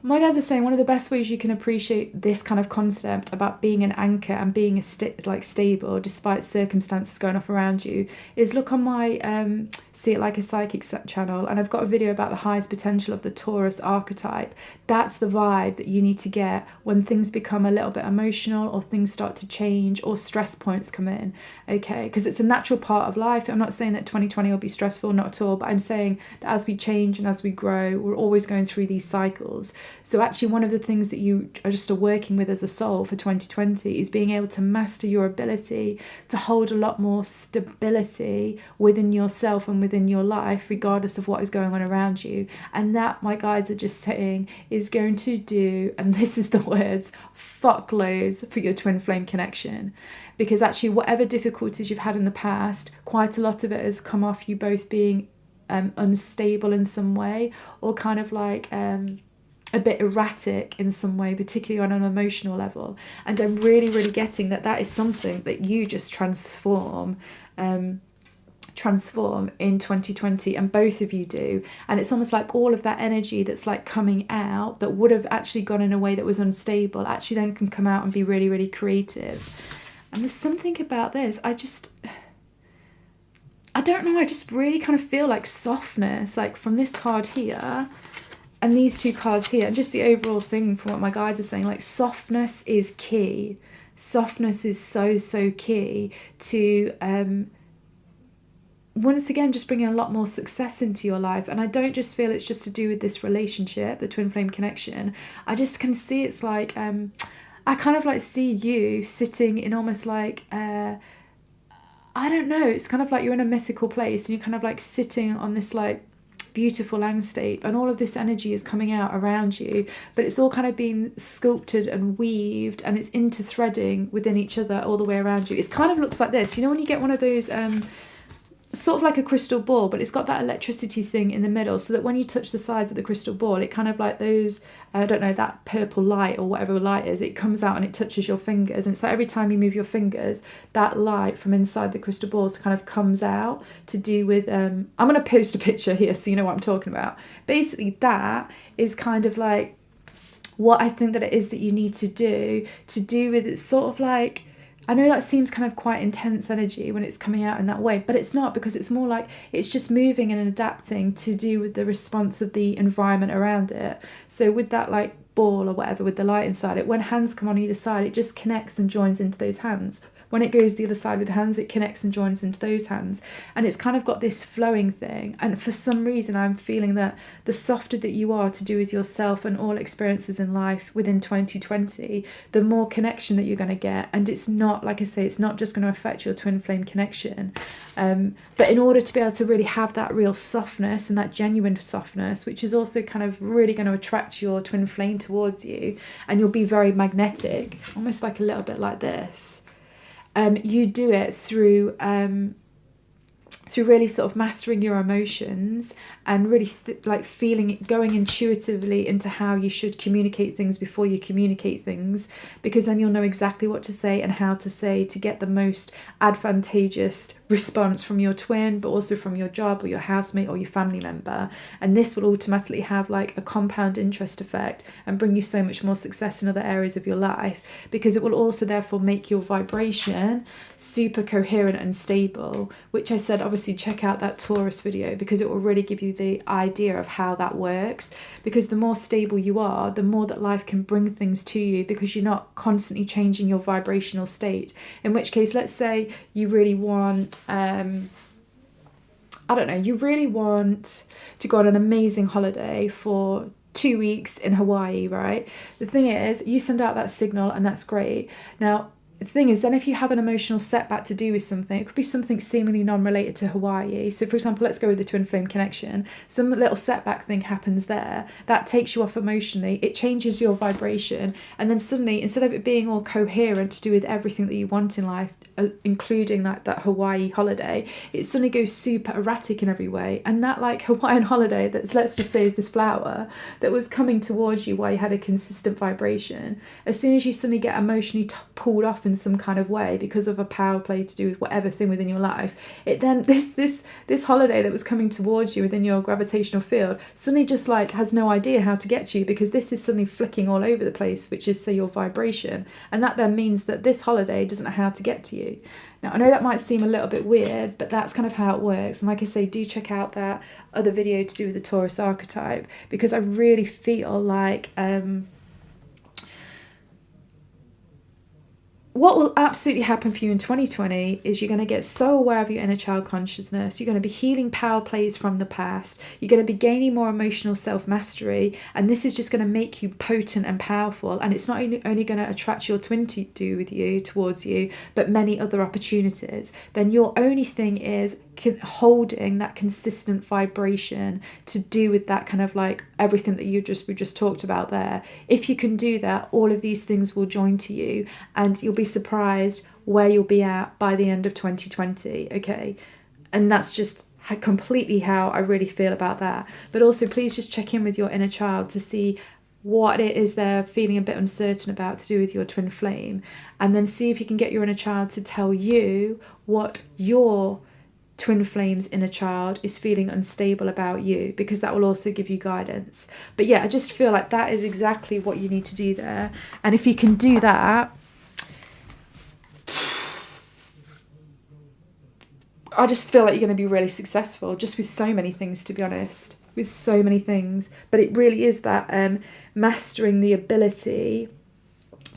my guides are saying one of the best ways you can appreciate this kind of concept about being an anchor and being stable despite circumstances going off around you is look on my See It Like a Psychic channel, and I've got a video about the highest potential of the Taurus archetype. That's the vibe that you need to get when things become a little bit emotional, or things start to change, or stress points come in, okay? Because it's a natural part of life. I'm not saying that 2020 will be stressful, not at all, but I'm saying that as we change and as we grow, we're always going through these cycles. So actually one of the things that you are just working with as a soul for 2020 is being able to master your ability to hold a lot more stability within yourself and within your life, regardless of what is going on around you. And that, my guides are just saying, is going to do, and this is the words, fuck loads for your twin flame connection. Because actually whatever difficulties you've had in the past, quite a lot of it has come off you both being unstable in some way, or kind of like a bit erratic in some way, particularly on an emotional level. And I'm really getting that that is something that you just transform in 2020, and both of you do. And it's almost like all of that energy that's like coming out that would have actually gone in a way that was unstable actually then can come out and be really creative. And there's something about this, I don't know, I just really kind of feel like softness, like from this card here and these two cards here, and just the overall thing from what my guides are saying, like softness is key. Softness is so key to once again just bringing a lot more success into your life. And I don't just feel it's just to do with this relationship, the twin flame connection. I just can see it's like I kind of like see you sitting in almost like I don't know, it's kind of like you're in a mythical place and you're kind of like sitting on this like beautiful landscape, and all of this energy is coming out around you, but it's all kind of being sculpted and weaved, and it's interthreading within each other all the way around you. It kind of looks like this, you know, when you get one of those sort of like a crystal ball, but it's got that electricity thing in the middle, so that when you touch the sides of the crystal ball, it kind of like those, I don't know, that purple light or whatever light is, it comes out and it touches your fingers. And so every time you move your fingers, that light from inside the crystal balls kind of comes out to do with, I'm going to post a picture here so you know what I'm talking about. Basically, that is kind of like what I think that it is that you need to do with it, sort of like, I know that seems kind of quite intense energy when it's coming out in that way, but it's not, because it's more like it's just moving and adapting to do with the response of the environment around it. So with that like ball or whatever with the light inside it, when hands come on either side, it just connects and joins into those hands. When it goes the other side with the hands, it connects and joins into those hands. And it's kind of got this flowing thing. And for some reason, I'm feeling that the softer that you are to do with yourself and all experiences in life within 2020, the more connection that you're going to get. And it's not, like I say, it's not just going to affect your twin flame connection. But in order to be able to really have that real softness and that genuine softness, which is also kind of really going to attract your twin flame towards you, and you'll be very magnetic, almost like a little bit like this. You do it through really sort of mastering your emotions and really like feeling it, going intuitively into how you should communicate things before you communicate things, because then you'll know exactly what to say and how to say to get the most advantageous response from your twin, but also from your job or your housemate or your family member. And this will automatically have like a compound interest effect and bring you so much more success in other areas of your life, because it will also therefore make your vibration super coherent and stable, which I said obviously check out that Taurus video, because it will really give you the idea of how that works. Because the more stable you are, the more that life can bring things to you, because you're not constantly changing your vibrational state. In which case, let's say you really want I don't know, you really want to go on an amazing holiday for 2 weeks in Hawaii, right? The thing is, you send out that signal and that's great. Now, the thing is, then if you have an emotional setback to do with something, it could be something seemingly non-related to Hawaii. So for example, let's go with the twin flame connection. Some little setback thing happens there that takes you off emotionally. It changes your vibration. And then suddenly, instead of it being all coherent to do with everything that you want in life, including that Hawaii holiday, it suddenly goes super erratic in every way. And that like Hawaiian holiday that's, let's just say, is this flower that was coming towards you while you had a consistent vibration, as soon as you suddenly get emotionally pulled off in some kind of way because of a power play to do with whatever thing within your life, it then this holiday that was coming towards you within your gravitational field suddenly just like has no idea how to get to you, because this is suddenly flicking all over the place, which is, say, your vibration. And that then means that this holiday doesn't know how to get to you. Now, I know that might seem a little bit weird, but that's kind of how it works. And like I say, do check out that other video to do with the Taurus archetype, because I really feel like what will absolutely happen for you in 2020 is you're going to get so aware of your inner child consciousness. You're going to be healing power plays from the past. You're going to be gaining more emotional self-mastery. And this is just going to make you potent and powerful. And it's not only going to attract your twin to do with you, towards you, but many other opportunities. Then your only thing is holding that consistent vibration to do with that kind of like everything that we just talked about there. If you can do that, all of these things will join to you, and you'll be surprised where you'll be at by the end of 2020. Okay, and that's just completely how I really feel about that. But also, please just check in with your inner child to see what it is they're feeling a bit uncertain about to do with your twin flame, and then see if you can get your inner child to tell you what your twin flame's inner child is feeling unstable about you, because that will also give you guidance. But yeah, I just feel like that is exactly what you need to do there. And if you can do that, I just feel like you're going to be really successful just with so many things, to be honest, with so many things. But it really is that mastering the ability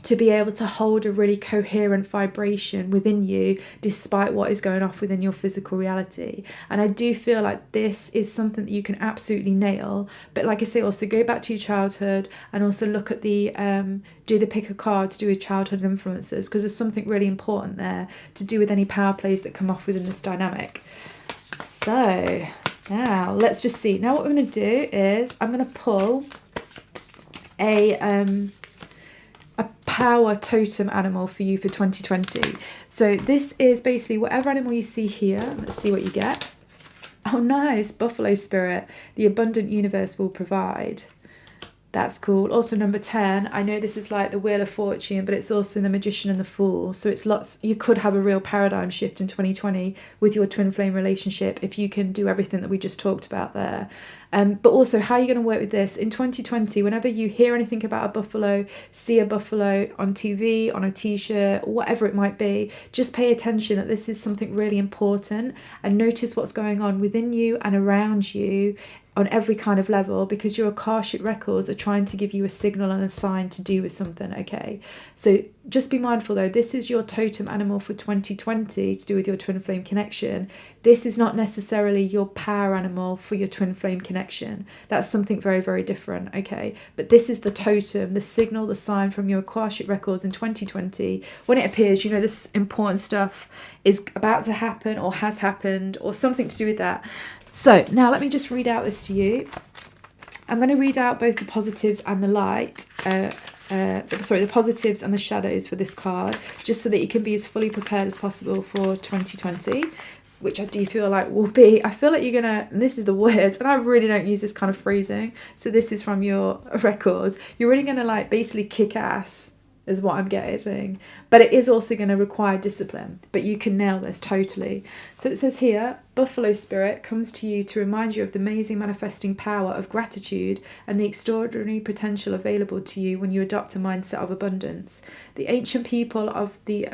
to be able to hold a really coherent vibration within you despite what is going off within your physical reality. And I do feel like this is something that you can absolutely nail. But like I say, also go back to your childhood and also look at the do the pick a card to do with childhood influences, because there's something really important there to do with any power plays that come off within this dynamic. So now let's just see. Now what we're going to do is I'm going to pull a power totem animal for you for 2020. So this is basically whatever animal you see here. Let's see what you get. Oh, nice. Buffalo spirit. The abundant universe will provide. That's cool. Also number 10, I know this is like the Wheel of Fortune, but it's also the Magician and the Fool. So it's lots, you could have a real paradigm shift in 2020 with your twin flame relationship if you can do everything that we just talked about there. But also, how are you going to work with this in 2020? Whenever you hear anything about a buffalo, see a buffalo on TV, on a t-shirt, whatever it might be, just pay attention that this is something really important, and notice what's going on within you and around you on every kind of level, because your Akashic records are trying to give you a signal and a sign to do with something. Okay, so just be mindful though, this is your totem animal for 2020 to do with your twin flame connection. This is not necessarily your power animal for your twin flame connection. That's something very, very different. Okay, but this is the totem, the signal, the sign from your Akashic records in 2020. When it appears, you know this important stuff is about to happen or has happened or something to do with that. So now let me just read out this to you. I'm going to read out both the positives and the light, the positives and the shadows for this card, just so that you can be as fully prepared as possible for 2020, which I do feel like will be, I feel like you're going to, and this is the words, and I really don't use this kind of phrasing, so this is from your records, you're really going to like basically kick ass, is what I'm getting, but it is also going to require discipline, but you can nail this totally. So it says here, Buffalo spirit comes to you to remind you of the amazing manifesting power of gratitude and the extraordinary potential available to you when you adopt a mindset of abundance. The ancient people of the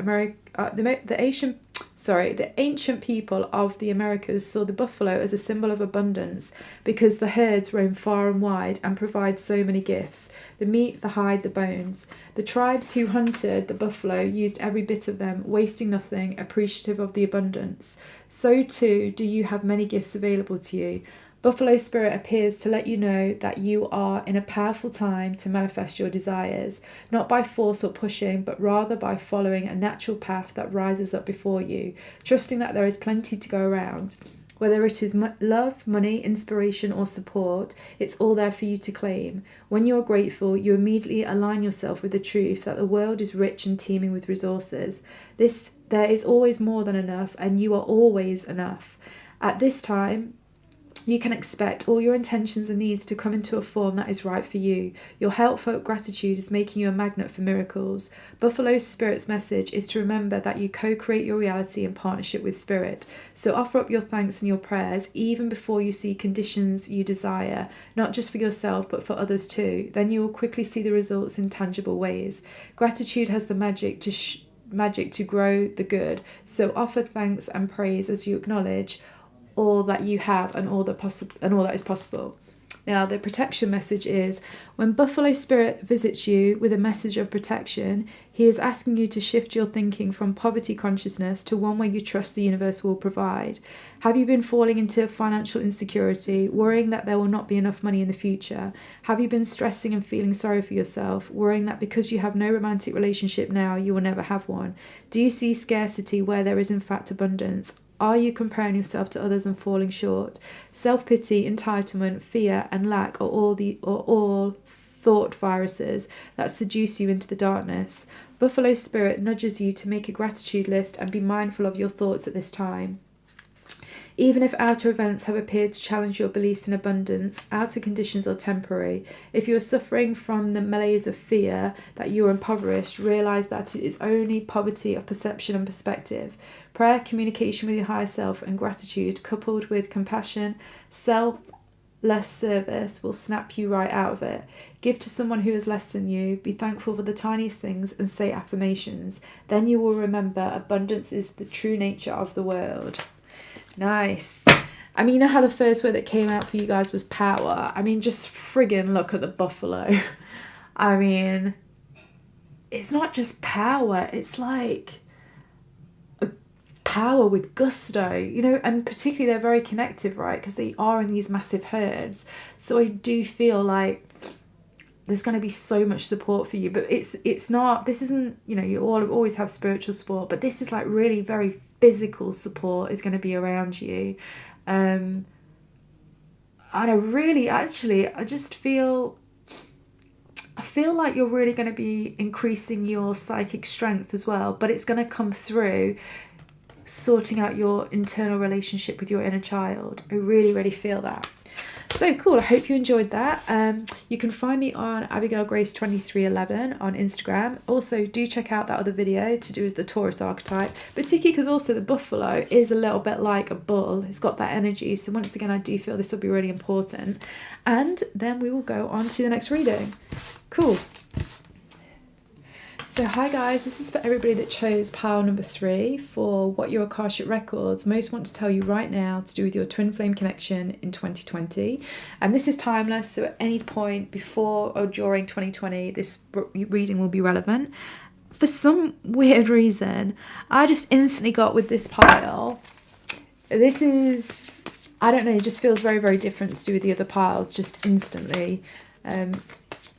ancient people of the Americas saw the buffalo as a symbol of abundance because the herds roam far and wide and provide so many gifts: the meat, the hide, the bones. The tribes who hunted the buffalo used every bit of them, wasting nothing, appreciative of the abundance. So too do you have many gifts available to you. Buffalo spirit appears to let you know that you are in a powerful time to manifest your desires, not by force or pushing, but rather by following a natural path that rises up before you, trusting that there is plenty to go around. Whether it is love, money, inspiration, or support, it's all there for you to claim. When you are grateful, you immediately align yourself with the truth that the world is rich and teeming with resources. There is always more than enough, and you are always enough. At this time, you can expect all your intentions and needs to come into a form that is right for you. Your heartfelt gratitude is making you a magnet for miracles. Buffalo Spirit's message is to remember that you co-create your reality in partnership with Spirit. So offer up your thanks and your prayers even before you see conditions you desire, not just for yourself but for others too. Then you will quickly see the results in tangible ways. Gratitude has the magic to grow the good. So offer thanks and praise as you acknowledge all that you have and all that is possible. Now, the protection message is, when Buffalo Spirit visits you with a message of protection, he is asking you to shift your thinking from poverty consciousness to one where you trust the universe will provide. Have you been falling into financial insecurity, worrying that there will not be enough money in the future? Have you been stressing and feeling sorry for yourself, worrying that because you have no romantic relationship now, you will never have one? Do you see scarcity where there is in fact abundance? Are you comparing yourself to others and falling short? Self-pity, entitlement, fear, and lack are all thought viruses that seduce you into the darkness. Buffalo Spirit nudges you to make a gratitude list and be mindful of your thoughts at this time. Even if outer events have appeared to challenge your beliefs in abundance, outer conditions are temporary. If you are suffering from the malaise of fear that you are impoverished, realise that it is only poverty of perception and perspective. Prayer, communication with your higher self, and gratitude, coupled with compassion, selfless service, will snap you right out of it. Give to someone who is less than you, be thankful for the tiniest things, and say affirmations. Then you will remember abundance is the true nature of the world. Nice. I mean, you know how the first word that came out for you guys was power? I mean, just friggin' look at the buffalo. I mean, it's not just power, it's like a power with gusto, you know, and particularly they're very connective, right? Because they are in these massive herds. So I do feel like there's going to be so much support for you, but it's not, this isn't, you know, you always have spiritual support, but this is like really very physical support is going to be around you. And I really, actually, I feel like you're really going to be increasing your psychic strength as well, but it's going to come through sorting out your internal relationship with your inner child. I really, really feel that. So cool, I hope you enjoyed that. You can find me on Abigail Grace 2311 on Instagram. Also, do check out that other video to do with the Taurus archetype, particularly because also the buffalo is a little bit like a bull. It's got that energy. So once again, I do feel this will be really important. And then we will go on to the next reading. Cool. So hi guys, this is for everybody that chose pile number 3 for what your Akashic Records most want to tell you right now to do with your twin flame connection in 2020. And this is timeless, so at any point before or during 2020, this reading will be relevant. For some weird reason, I just instantly got with this pile. This is, I don't know, it just feels very, very different to do with the other piles, just instantly.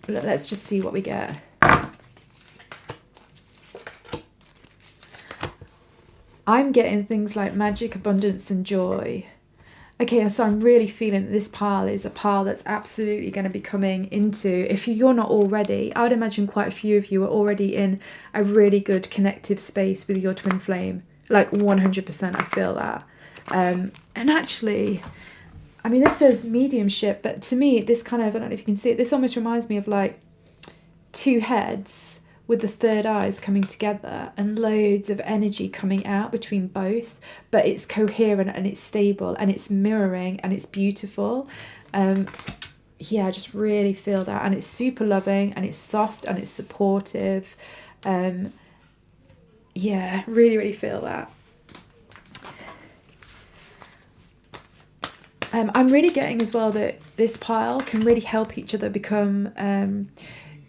Let's just see what we get. I'm getting things like magic, abundance, and joy. Okay, so I'm really feeling that this pile is a pile that's absolutely going to be coming into, if you're not already, I would imagine quite a few of you are already in a really good connective space with your twin flame. Like 100%, I feel that. And actually, I mean, this says mediumship, but to me, this kind of, I don't know if you can see it, this almost reminds me of like 2 heads with the third eyes coming together and loads of energy coming out between both, but it's coherent and it's stable and it's mirroring and it's beautiful. Yeah, I just really feel that, and it's super loving and it's soft and it's supportive. Yeah, really, really feel that. I'm really getting as well that this pile can really help each other become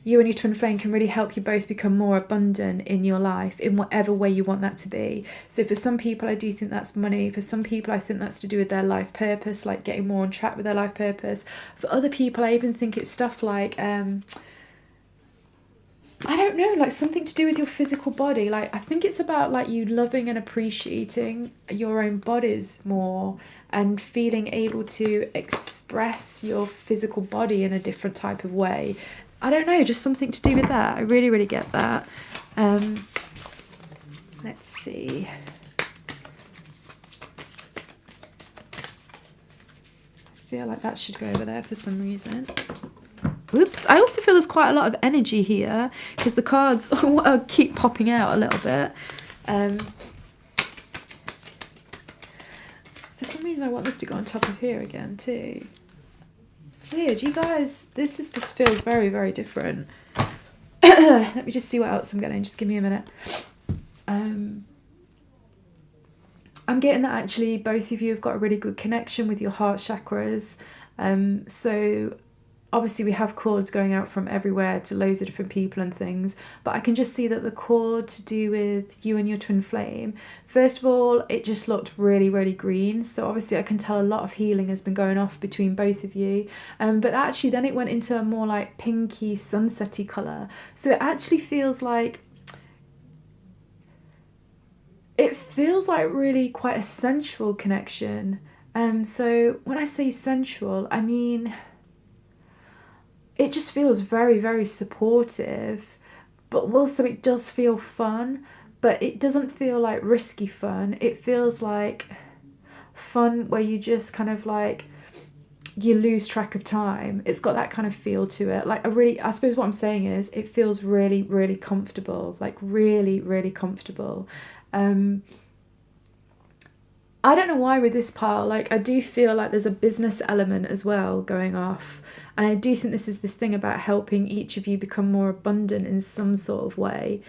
you and your twin flame can really help you both become more abundant in your life in whatever way you want that to be. So for some people, I do think that's money. For some people, I think that's to do with their life purpose, like getting more on track with their life purpose. For other people, I even think it's stuff like, I don't know, like something to do with your physical body. Like, I think it's about like you loving and appreciating your own bodies more and feeling able to express your physical body in a different type of way. I don't know, just something to do with that. I really, really get that. Let's see. I feel like that should go over there for some reason. Oops. I also feel there's quite a lot of energy here because the cards keep popping out a little bit. For some reason, I want this to go on top of here again too. It's weird, you guys, this just feels very, very different. Let me just see what else I'm getting, just give me a minute. I'm getting that actually both of you have got a really good connection with your heart chakras. So obviously we have cords going out from everywhere to loads of different people and things, but I can just see that the cord to do with you and your twin flame, first of all, it just looked really, really green. So obviously I can tell a lot of healing has been going off between both of you. But actually then it went into a more like pinky sunsetty colour. So it actually feels like, really quite a sensual connection. So when I say sensual, I mean, it just feels very, very supportive, but also it does feel fun, but it doesn't feel like risky fun. It feels like fun where you just kind of like, you lose track of time. It's got that kind of feel to it. Like I suppose what I'm saying is it feels really, really comfortable, like really, really comfortable. I don't know why with this pile, like I do feel like there's a business element as well going off. And I do think this is this thing about helping each of you become more abundant in some sort of way.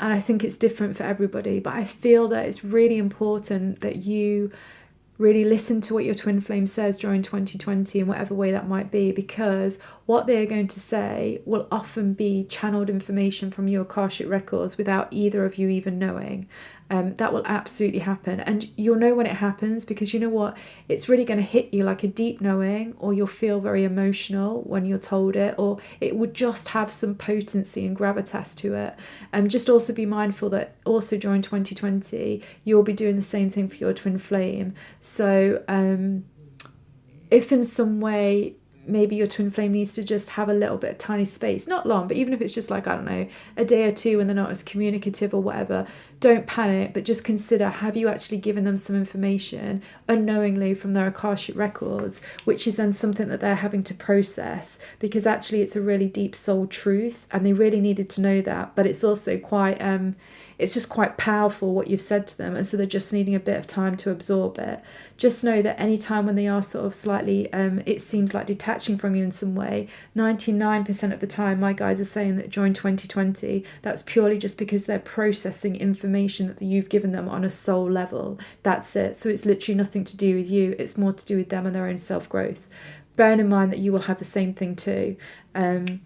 And I think it's different for everybody. But I feel that it's really important that you really listen to what your twin flame says during 2020 in whatever way that might be, because what they are going to say will often be channeled information from your Akashic records without either of you even knowing. That will absolutely happen, and you'll know when it happens, because you know what, it's really going to hit you like a deep knowing, or you'll feel very emotional when you're told it, or it would just have some potency and gravitas to it. Just also be mindful that also during 2020 you'll be doing the same thing for your twin flame. So if in some way maybe your twin flame needs to just have a little bit of tiny space, not long, but even if it's just like, I don't know, a day or two when they're not as communicative or whatever, don't panic, but just consider, have you actually given them some information unknowingly from their Akashic records, which is then something that they're having to process, because actually it's a really deep soul truth and they really needed to know that, but it's also quite it's just quite powerful what you've said to them, and so they're just needing a bit of time to absorb it. Just know that any time when they are sort of slightly it seems like detaching from you in some way, 99% of the time my guides are saying that during 2020 that's purely just because they're processing information that you've given them on a soul level. That's it. So it's literally nothing to do with you, it's more to do with them and their own self-growth. Bearing in mind that you will have the same thing too. And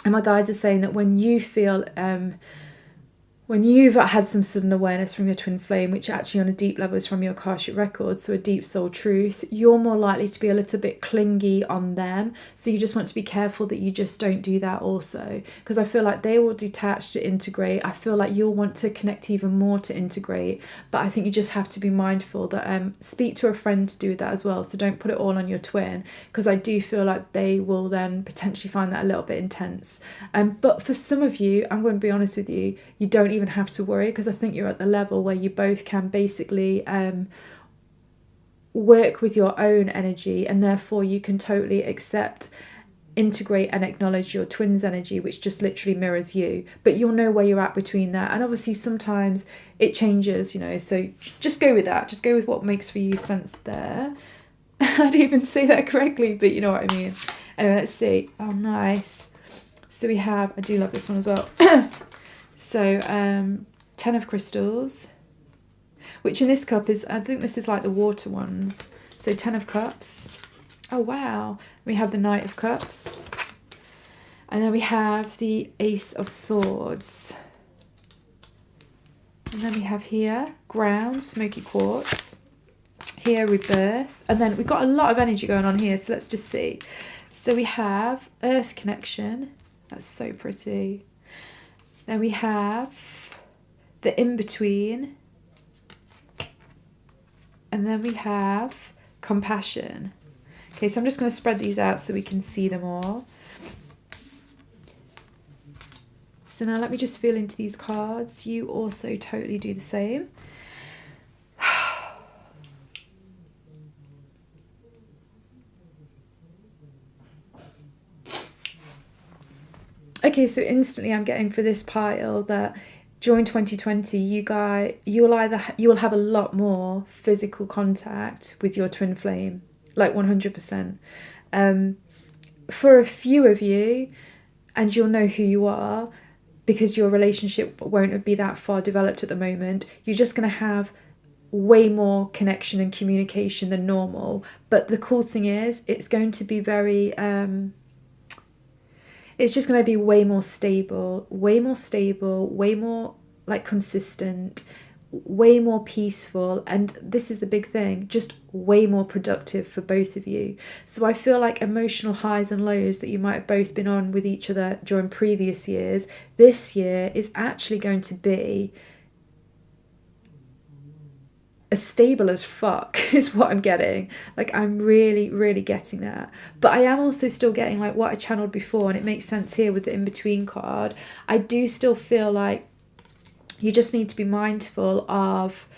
my guides are saying that when you feel when you've had some sudden awareness from your twin flame, which actually on a deep level is from your Akashic records, so a deep soul truth, you're more likely to be a little bit clingy on them. So you just want to be careful that you just don't do that also, because I feel like they will detach to integrate. I feel like you'll want to connect even more to integrate, but I think you just have to be mindful that speak to a friend to do that as well. So don't put it all on your twin, because I do feel like they will then potentially find that a little bit intense. But for some of you, I'm going to be honest with you, you don't even have to worry, because I think you're at the level where you both can basically work with your own energy, and therefore you can totally accept, integrate and acknowledge your twin's energy, which just literally mirrors you. But you'll know where you're at between that, and obviously sometimes it changes, you know, so just go with that, just go with what makes for you sense there. I didn't even say that correctly, but you know what I mean. Anyway, let's see. Oh, nice. So we have, I do love this one as well. So 10 of crystals, which in this cup is, I think this is like the water ones. So 10 of cups. Oh wow. We have the Knight of Cups, and then we have the Ace of Swords, and then we have here ground, smoky quartz, here rebirth, and then we've got a lot of energy going on here, so let's just see. So we have earth connection, that's so pretty. Then we have the in-between, and then we have compassion. Okay, so I'm just going to spread these out so we can see them all. So now let me just feel into these cards. You also totally do the same. Okay, so instantly I'm getting for this pile that during 2020 you will have a lot more physical contact with your twin flame, like 100%. For a few of you, and you'll know who you are because your relationship won't be that far developed at the moment, you're just going to have way more connection and communication than normal. But the cool thing is, it's going to be very it's just going to be way more stable, way more like consistent, way more peaceful, and this is the big thing, just way more productive for both of you. So I feel like emotional highs and lows that you might have both been on with each other during previous years, this year is actually going to be as stable as fuck is what I'm getting. Like, I'm really getting that. But I am also still getting like what I channeled before, and it makes sense here with the in-between card. I do still feel like you just need to be mindful of,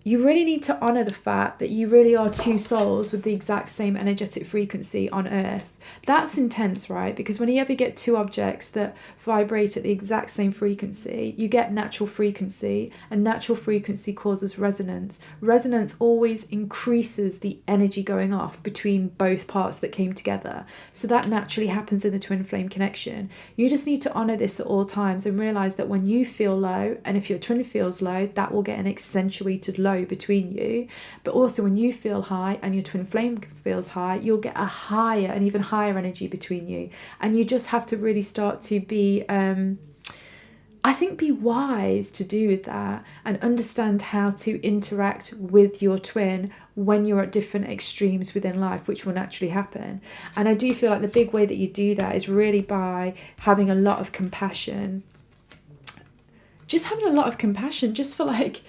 you really need to honour the fact that you really are two souls with the exact same energetic frequency on Earth. That's intense, right? Because when you ever get two objects that vibrate at the exact same frequency, you get natural frequency, and natural frequency causes resonance. Resonance always increases the energy going off between both parts that came together. So that naturally happens in the twin flame connection. You just need to honour this at all times and realise that when you feel low, and if your twin feels low, that will get an accentuated low between you. But also when you feel high and your twin flame feels high, you'll get a higher and even higher energy between you. And you just have to really start to be I think be wise to do with that, and understand how to interact with your twin when you're at different extremes within life, which will naturally happen. And I do feel like the big way that you do that is really by having a lot of compassion. Just having a lot of compassion, just for like,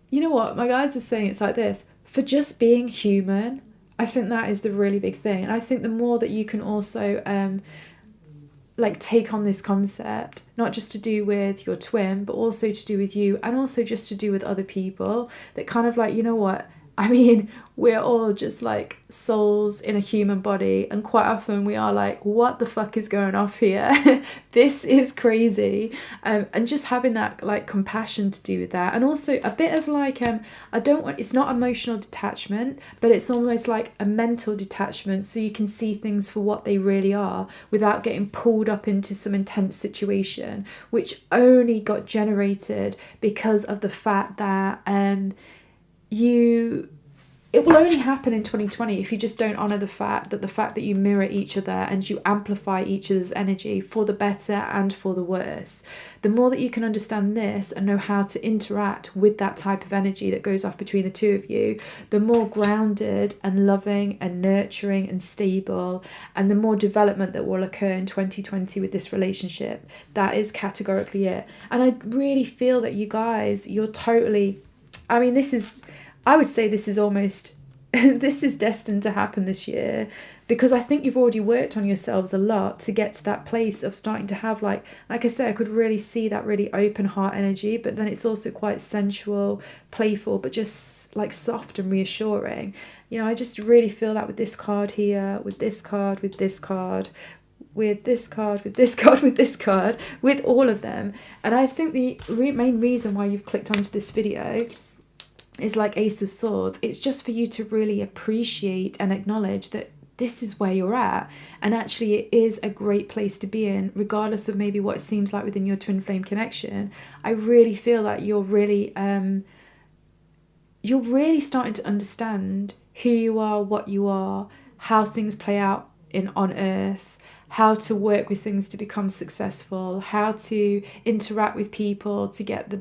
you know what, my guides are saying, it's like this, for just being human. I think that is the really big thing. And I think the more that you can also like take on this concept, not just to do with your twin, but also to do with you, and also just to do with other people, that kind of like, you know what, I mean, we're all just like souls in a human body, and quite often we are like, what the fuck is going off here? This is crazy. And just having that like compassion to do with that, and also a bit of like it's not emotional detachment, but it's almost like a mental detachment, so you can see things for what they really are without getting pulled up into some intense situation, which only got generated because of the fact that it will only happen in 2020 if you just don't honour the fact that you mirror each other and you amplify each other's energy for the better and for the worse. The more that you can understand this and know how to interact with that type of energy that goes off between the two of you, the more grounded and loving and nurturing and stable, and the more development that will occur in 2020 with this relationship. That is categorically it. And I really feel that you guys, you're totally, I mean, I would say this is almost, this is destined to happen this year, because I think you've already worked on yourselves a lot to get to that place of starting to have like I said, I could really see that really open heart energy, but then it's also quite sensual, playful, but just like soft and reassuring. You know, I just really feel that with this card here, with this card, with this card, with this card, with this card, with this card, with all of them. And I think the main reason why you've clicked onto this video is like Ace of Swords. It's just for you to really appreciate and acknowledge that this is where you're at, and actually it is a great place to be in, regardless of maybe what it seems like within your twin flame connection. I really feel that you're really starting to understand who you are, what you are, how things play out on Earth, how to work with things to become successful, how to interact with people to get the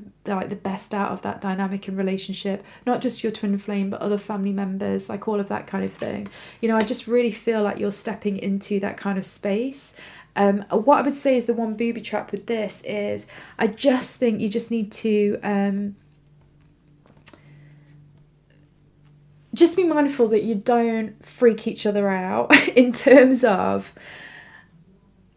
best out of that dynamic and relationship, not just your twin flame, but other family members, like all of that kind of thing. You know, I just really feel like you're stepping into that kind of space. What I would say is the one booby trap with this is, I just think you just need to just be mindful that you don't freak each other out in terms of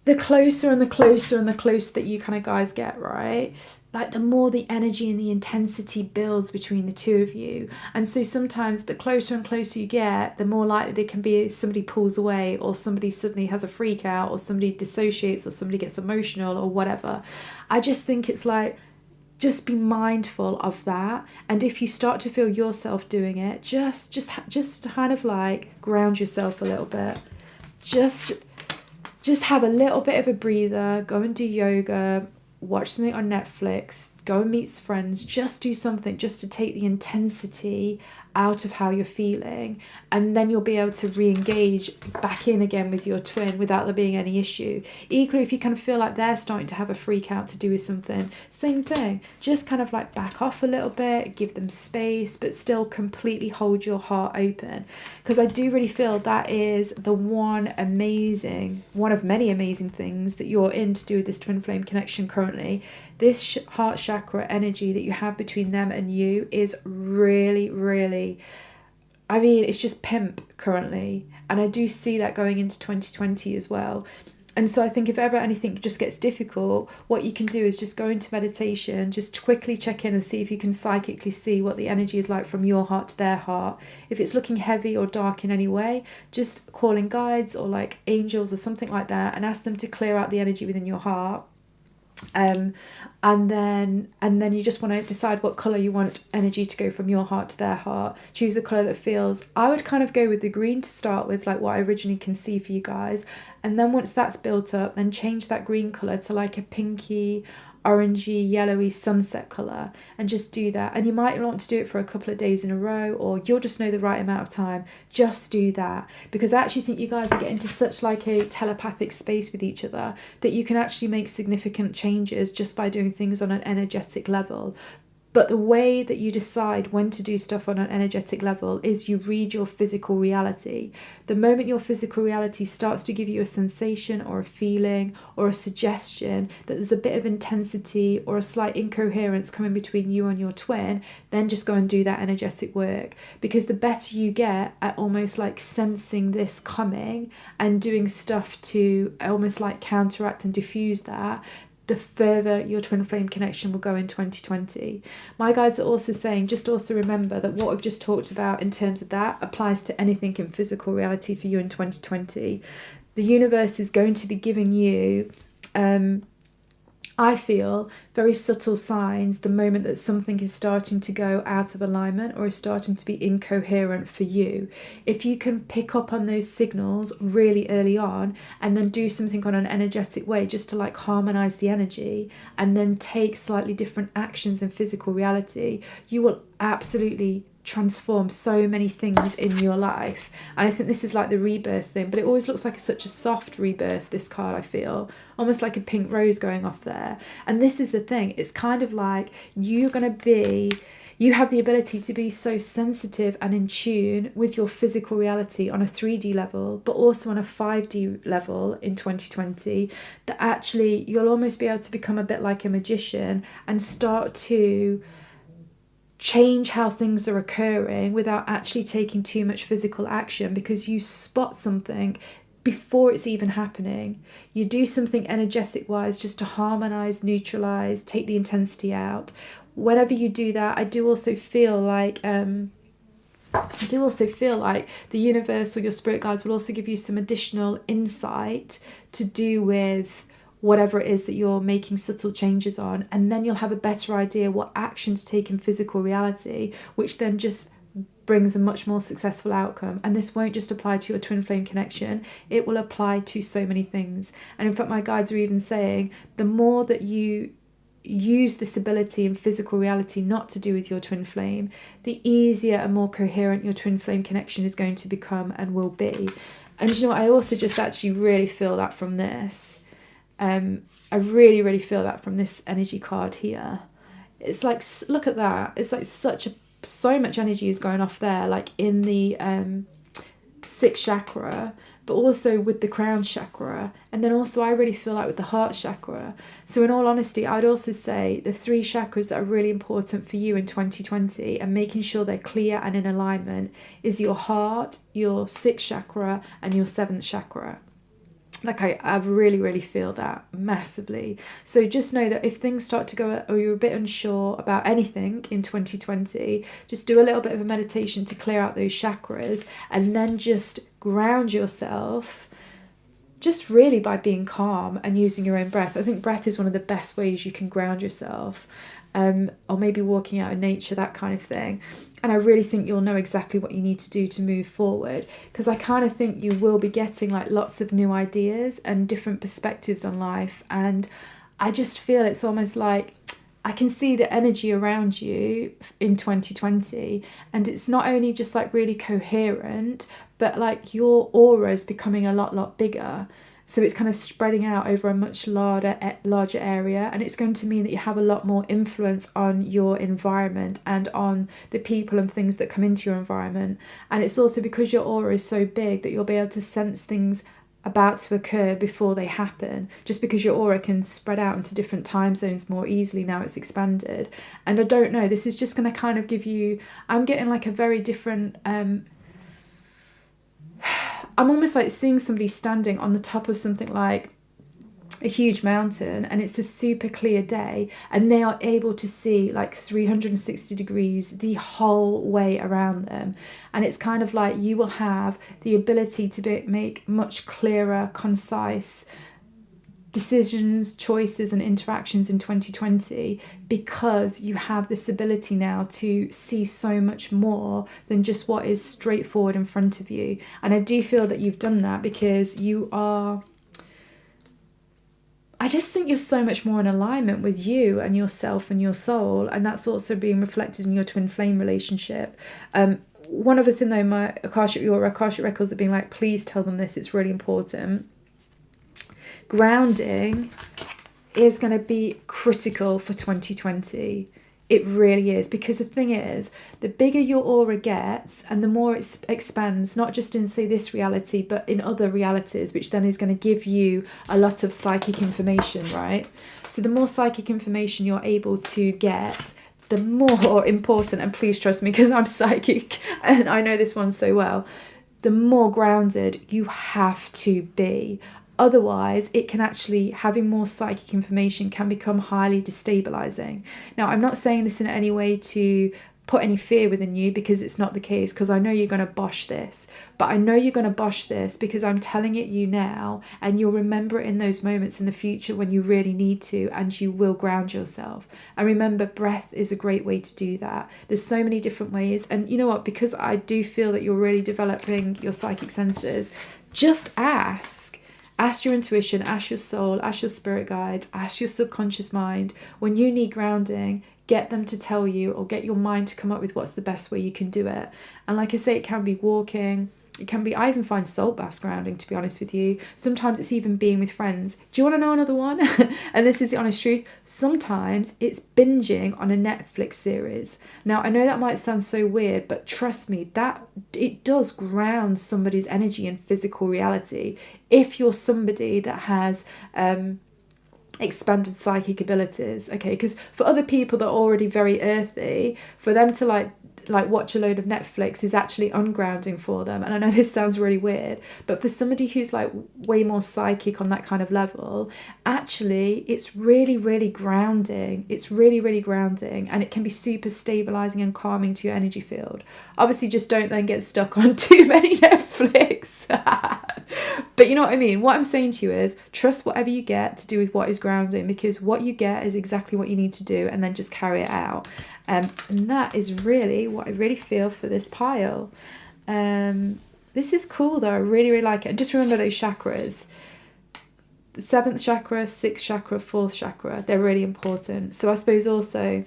the closer and the closer and the closer that you kind of guys get, right? Like the more the energy and the intensity builds between the two of you. And so sometimes the closer and closer you get, the more likely there can be somebody pulls away, or somebody suddenly has a freak out, or somebody dissociates, or somebody gets emotional, or whatever. I just think it's like, just be mindful of that. And if you start to feel yourself doing it, just kind of like ground yourself a little bit. Just have a little bit of a breather, go and do yoga, watch something on Netflix, go and meet friends, just do something just to take the intensity out of how you're feeling, and then you'll be able to re-engage back in again with your twin without there being any issue. Equally, if you kind of feel like they're starting to have a freak out to do with something, same thing, just kind of like back off a little bit, give them space, but still completely hold your heart open, because I do really feel that is the one of many amazing things that you're in to do with this twin flame connection currently. This heart chakra energy that you have between them and you is really, really, I mean, it's just pimp currently. And I do see that going into 2020 as well. And so I think if ever anything just gets difficult, what you can do is just go into meditation, just quickly check in and see if you can psychically see what the energy is like from your heart to their heart. If it's looking heavy or dark in any way, just call in guides or like angels or something like that and ask them to clear out the energy within your heart. And then you just want to decide what colour you want energy to go from your heart to their heart. Choose a colour that feels, I would kind of go with the green to start with, like what I originally can see for you guys, and then once that's built up, then change that green colour to like a pinky, orangey, yellowy sunset colour, and just do that. And you might want to do it for a couple of days in a row, or you'll just know the right amount of time. Just do that, because I actually think you guys are getting to such like a telepathic space with each other that you can actually make significant changes just by doing things on an energetic level. But the way that you decide when to do stuff on an energetic level is you read your physical reality. The moment your physical reality starts to give you a sensation or a feeling or a suggestion that there's a bit of intensity or a slight incoherence coming between you and your twin, then just go and do that energetic work. Because the better you get at almost like sensing this coming and doing stuff to almost like counteract and diffuse that, the further your twin flame connection will go in 2020. My guides are also saying, just also remember that what we've just talked about in terms of that applies to anything in physical reality for you in 2020. The universe is going to be giving you, I feel, very subtle signs the moment that something is starting to go out of alignment or is starting to be incoherent for you. If you can pick up on those signals really early on and then do something on an energetic way just to like harmonize the energy and then take slightly different actions in physical reality, you will absolutely transform so many things in your life. And I think this is like the rebirth thing, but it always looks like such a soft rebirth, this card, I feel almost like a pink rose going off there. And this is the thing, it's kind of like you have the ability to be so sensitive and in tune with your physical reality on a 3D level, but also on a 5D level in 2020, that actually you'll almost be able to become a bit like a magician and start to change how things are occurring without actually taking too much physical action, because you spot something before it's even happening. You do something energetic wise just to harmonize, neutralize, take the intensity out. Whenever you do that, I do also feel like the universe or your spirit guides will also give you some additional insight to do with whatever it is that you're making subtle changes on, and then you'll have a better idea what actions take in physical reality, which then just brings a much more successful outcome. And this won't just apply to your twin flame connection, it will apply to so many things. And in fact, my guides are even saying the more that you use this ability in physical reality not to do with your twin flame, the easier and more coherent your twin flame connection is going to become and will be. And you know what, I also just actually really feel that from this. I really, really feel that from this energy card here. It's like, look at that. It's like so much energy is going off there, like in the 6th chakra, but also with the crown chakra. And then also I really feel like with the heart chakra. So in all honesty, I'd also say the 3 chakras that are really important for you in 2020 and making sure they're clear and in alignment is your heart, your 6th chakra, and your 7th chakra. Like I really, really feel that massively. So just know that if things start to go, or you're a bit unsure about anything in 2020, just do a little bit of a meditation to clear out those chakras, and then just ground yourself just really by being calm and using your own breath. I think breath is one of the best ways you can ground yourself. Or maybe walking out in nature, that kind of thing. And I really think you'll know exactly what you need to do to move forward, because I kind of think you will be getting like lots of new ideas and different perspectives on life. And I just feel it's almost like I can see the energy around you in 2020, and it's not only just like really coherent, but like your aura is becoming a lot bigger. So it's kind of spreading out over a much larger area, and it's going to mean that you have a lot more influence on your environment and on the people and things that come into your environment. And it's also because your aura is so big that you'll be able to sense things about to occur before they happen, just because your aura can spread out into different time zones more easily now it's expanded. And I don't know, this is just going to kind of give you, I'm getting like a very different I'm almost like seeing somebody standing on the top of something like a huge mountain, and it's a super clear day, and they are able to see like 360 degrees the whole way around them. And it's kind of like you will have the ability to make much clearer, concise decisions, choices and interactions in 2020, because you have this ability now to see so much more than just what is straightforward in front of you. And I do feel that you've done that because I just think you're so much more in alignment with you and yourself and your soul, and that's also being reflected in your twin flame relationship. One other thing though, your Akashic records are being like, please tell them this, it's really important. Grounding is going to be critical for 2020. It really is, because the thing is, the bigger your aura gets and the more it expands, not just in, say, this reality, but in other realities, which then is going to give you a lot of psychic information, right? So the more psychic information you're able to get, the more important, and please trust me because I'm psychic and I know this one so well, the more grounded you have to be. Otherwise, it can actually, having more psychic information can become highly destabilizing. Now, I'm not saying this in any way to put any fear within you, because it's not the case, because I know you're going to bosh this. But I know you're going to bosh this because I'm telling it you now, and you'll remember it in those moments in the future when you really need to, and you will ground yourself. And remember, breath is a great way to do that. There's so many different ways. And you know what? Because I do feel that you're really developing your psychic senses, just ask. Ask your intuition, ask your soul, ask your spirit guides, ask your subconscious mind. When you need grounding, get them to tell you, or get your mind to come up with what's the best way you can do it. And like I say, it can be walking. It can be, I even find salt baths grounding, to be honest with you. Sometimes it's even being with friends. Do you want to know another one? And this is the honest truth. Sometimes it's binging on a Netflix series. Now, I know that might sound so weird, but trust me, that it does ground somebody's energy and physical reality. If you're somebody that has expanded psychic abilities, okay? Because for other people that are already very earthy, for them to like watch a load of Netflix is actually ungrounding for them. And I know this sounds really weird, but for somebody who's like way more psychic on that kind of level, actually it's really grounding. It's really grounding, and it can be super stabilizing and calming to your energy field. Obviously, just don't then get stuck on too many Netflix. But you know what I mean? What I'm saying to you is, trust whatever you get to do with what is grounding, because what you get is exactly what you need to do, and then just carry it out. And that is really what I really feel for this pile. This is cool though. I really like it. And just remember those chakras. The 7th chakra, 6th chakra, 4th chakra. They're really important. So I suppose also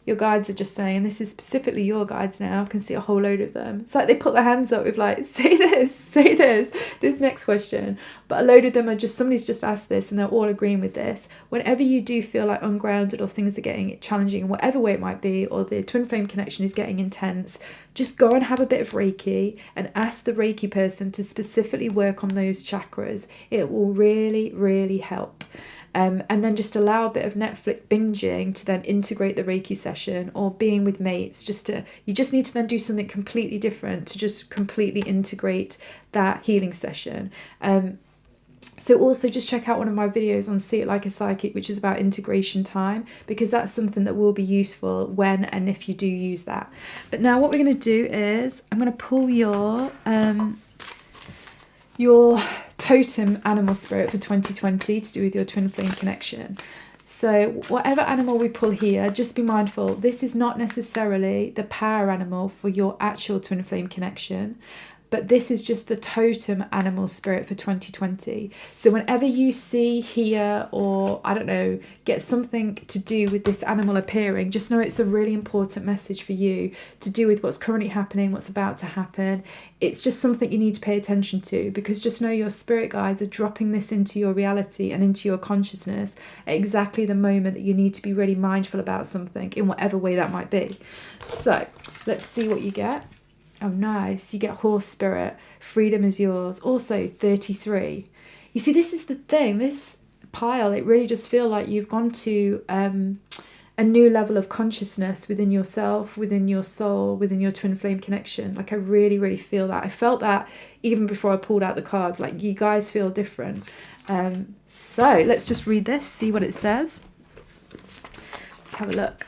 your guides are just saying, this is specifically your guides now. I can see a whole load of them. It's like they put their hands up with like, say this next question. But a load of them are just, somebody's just asked this and they're all agreeing with this. Whenever you do feel like ungrounded, or things are getting challenging in whatever way it might be, or the twin flame connection is getting intense, just go and have a bit of Reiki and ask the Reiki person to specifically work on those chakras. It will really help. And then just allow a bit of Netflix binging to then integrate the Reiki session, or being with mates. You just need to then do something completely different to just completely integrate that healing session. So also just check out one of my videos on See It Like a Psychic, which is about integration time, because that's something that will be useful when and if you do use that. But now what we're going to do is I'm going to pull your totem animal spirit for 2020 to do with your twin flame connection. So whatever animal we pull here, just be mindful, this is not necessarily the power animal for your actual twin flame connection. but this is just the totem animal spirit for 2020. So whenever you see, hear, or I don't know, get something to do with this animal appearing, just know it's a really important message for you to do with what's currently happening, what's about to happen. It's just something you need to pay attention to, because just know your spirit guides are dropping this into your reality and into your consciousness at exactly the moment that you need to be really mindful about something in whatever way that might be. So let's see what you get. Oh, nice. You get horse spirit. Freedom is yours. Also 33. You see, this is the thing. This pile, it really just feels like you've gone to a new level of consciousness within yourself, within your soul, within your twin flame connection. Like, I really, really feel that. I felt that even before I pulled out the cards. Like, you guys feel different. So let's just read this, see what it says. Let's have a look.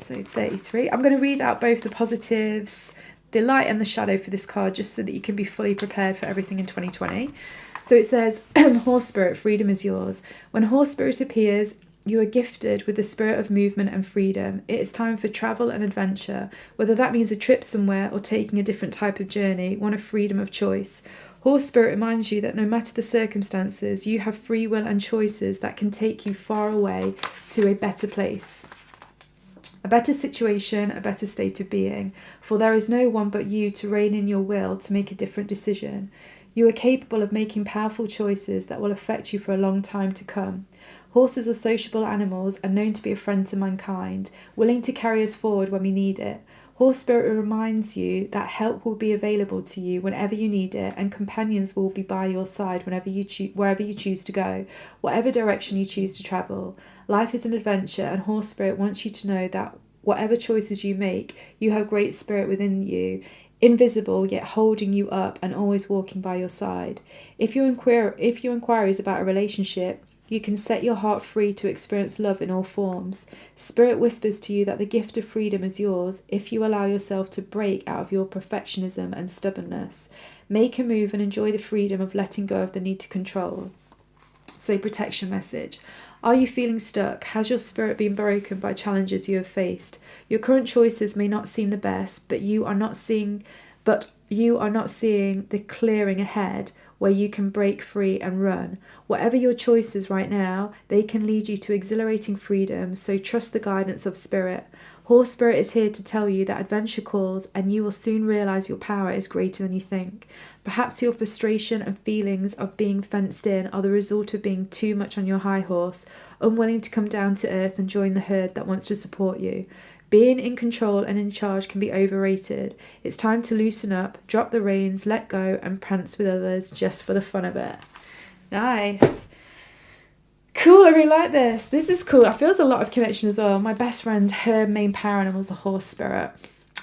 So 33. I'm going to read out both the positives, the light and the shadow for this card, just so that you can be fully prepared for everything in 2020. So it says, horse spirit, freedom is yours. When horse spirit appears, you are gifted with the spirit of movement and freedom. It is time for travel and adventure, whether that means a trip somewhere or taking a different type of journey, one of freedom of choice. Horse spirit reminds you that no matter the circumstances, you have free will and choices that can take you far away to a better place. A better situation, a better state of being, for there is no one but you to rein in your will to make a different decision. You are capable of making powerful choices that will affect you for a long time to come. Horses are sociable animals and known to be a friend to mankind, willing to carry us forward when we need it. Horse spirit reminds you that help will be available to you whenever you need it, and companions will be by your side wherever you choose to go, whatever direction you choose to travel. Life is an adventure, and horse spirit wants you to know that whatever choices you make, you have great spirit within you, invisible yet holding you up and always walking by your side. If your inquiry is about a relationship, you can set your heart free to experience love in all forms. Spirit whispers to you that the gift of freedom is yours if you allow yourself to break out of your perfectionism and stubbornness. Make a move and enjoy the freedom of letting go of the need to control. So, protection message. Are you feeling stuck? Has your spirit been broken by challenges you have faced? Your current choices may not seem the best, but you are not seeing the clearing ahead where you can break free and run. Whatever your choices right now, they can lead you to exhilarating freedom, so trust the guidance of spirit. Horse spirit is here to tell you that adventure calls, and you will soon realise your power is greater than you think. Perhaps your frustration and feelings of being fenced in are the result of being too much on your high horse, unwilling to come down to earth and join the herd that wants to support you. Being in control and in charge can be overrated. It's time to loosen up, drop the reins, let go, and prance with others just for the fun of it. Nice. Cool, I really like this. This is cool. I feel there's a lot of connection as well. My best friend, her main power animal was a horse spirit.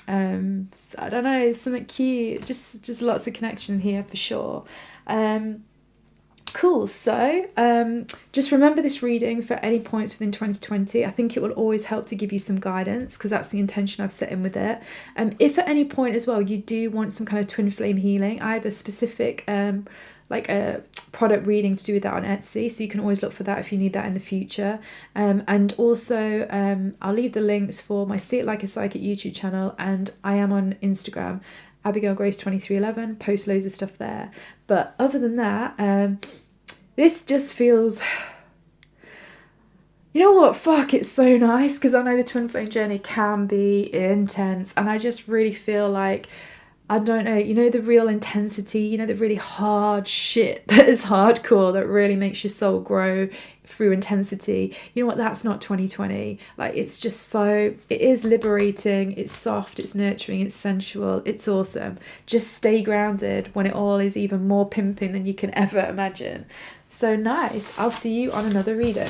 So I don't know, it's something cute. Just lots of connection here for sure. Cool, so just remember this reading for any points within 2020. I think it will always help to give you some guidance, because that's the intention I've set in with it. If at any point as well you do want some kind of twin flame healing, I have a specific like a product reading to do with that on Etsy, so you can always look for that if you need that in the future. And also I'll leave the links for my See It Like a Psychic YouTube channel, and I am on Instagram, Abigail Grace 2311, post loads of stuff there. But other than that, this just feels, you know what, fuck, it's so nice, because I know the twin flame journey can be intense, and I just really feel like, I don't know, you know, the real intensity, you know, the really hard shit that is hardcore, that really makes your soul grow through intensity. You know what, that's not 2020. Like, it's just so, it is liberating, it's soft, it's nurturing, it's sensual, it's awesome. Just stay grounded when it all is even more pimping than you can ever imagine. So nice. I'll see you on another reading.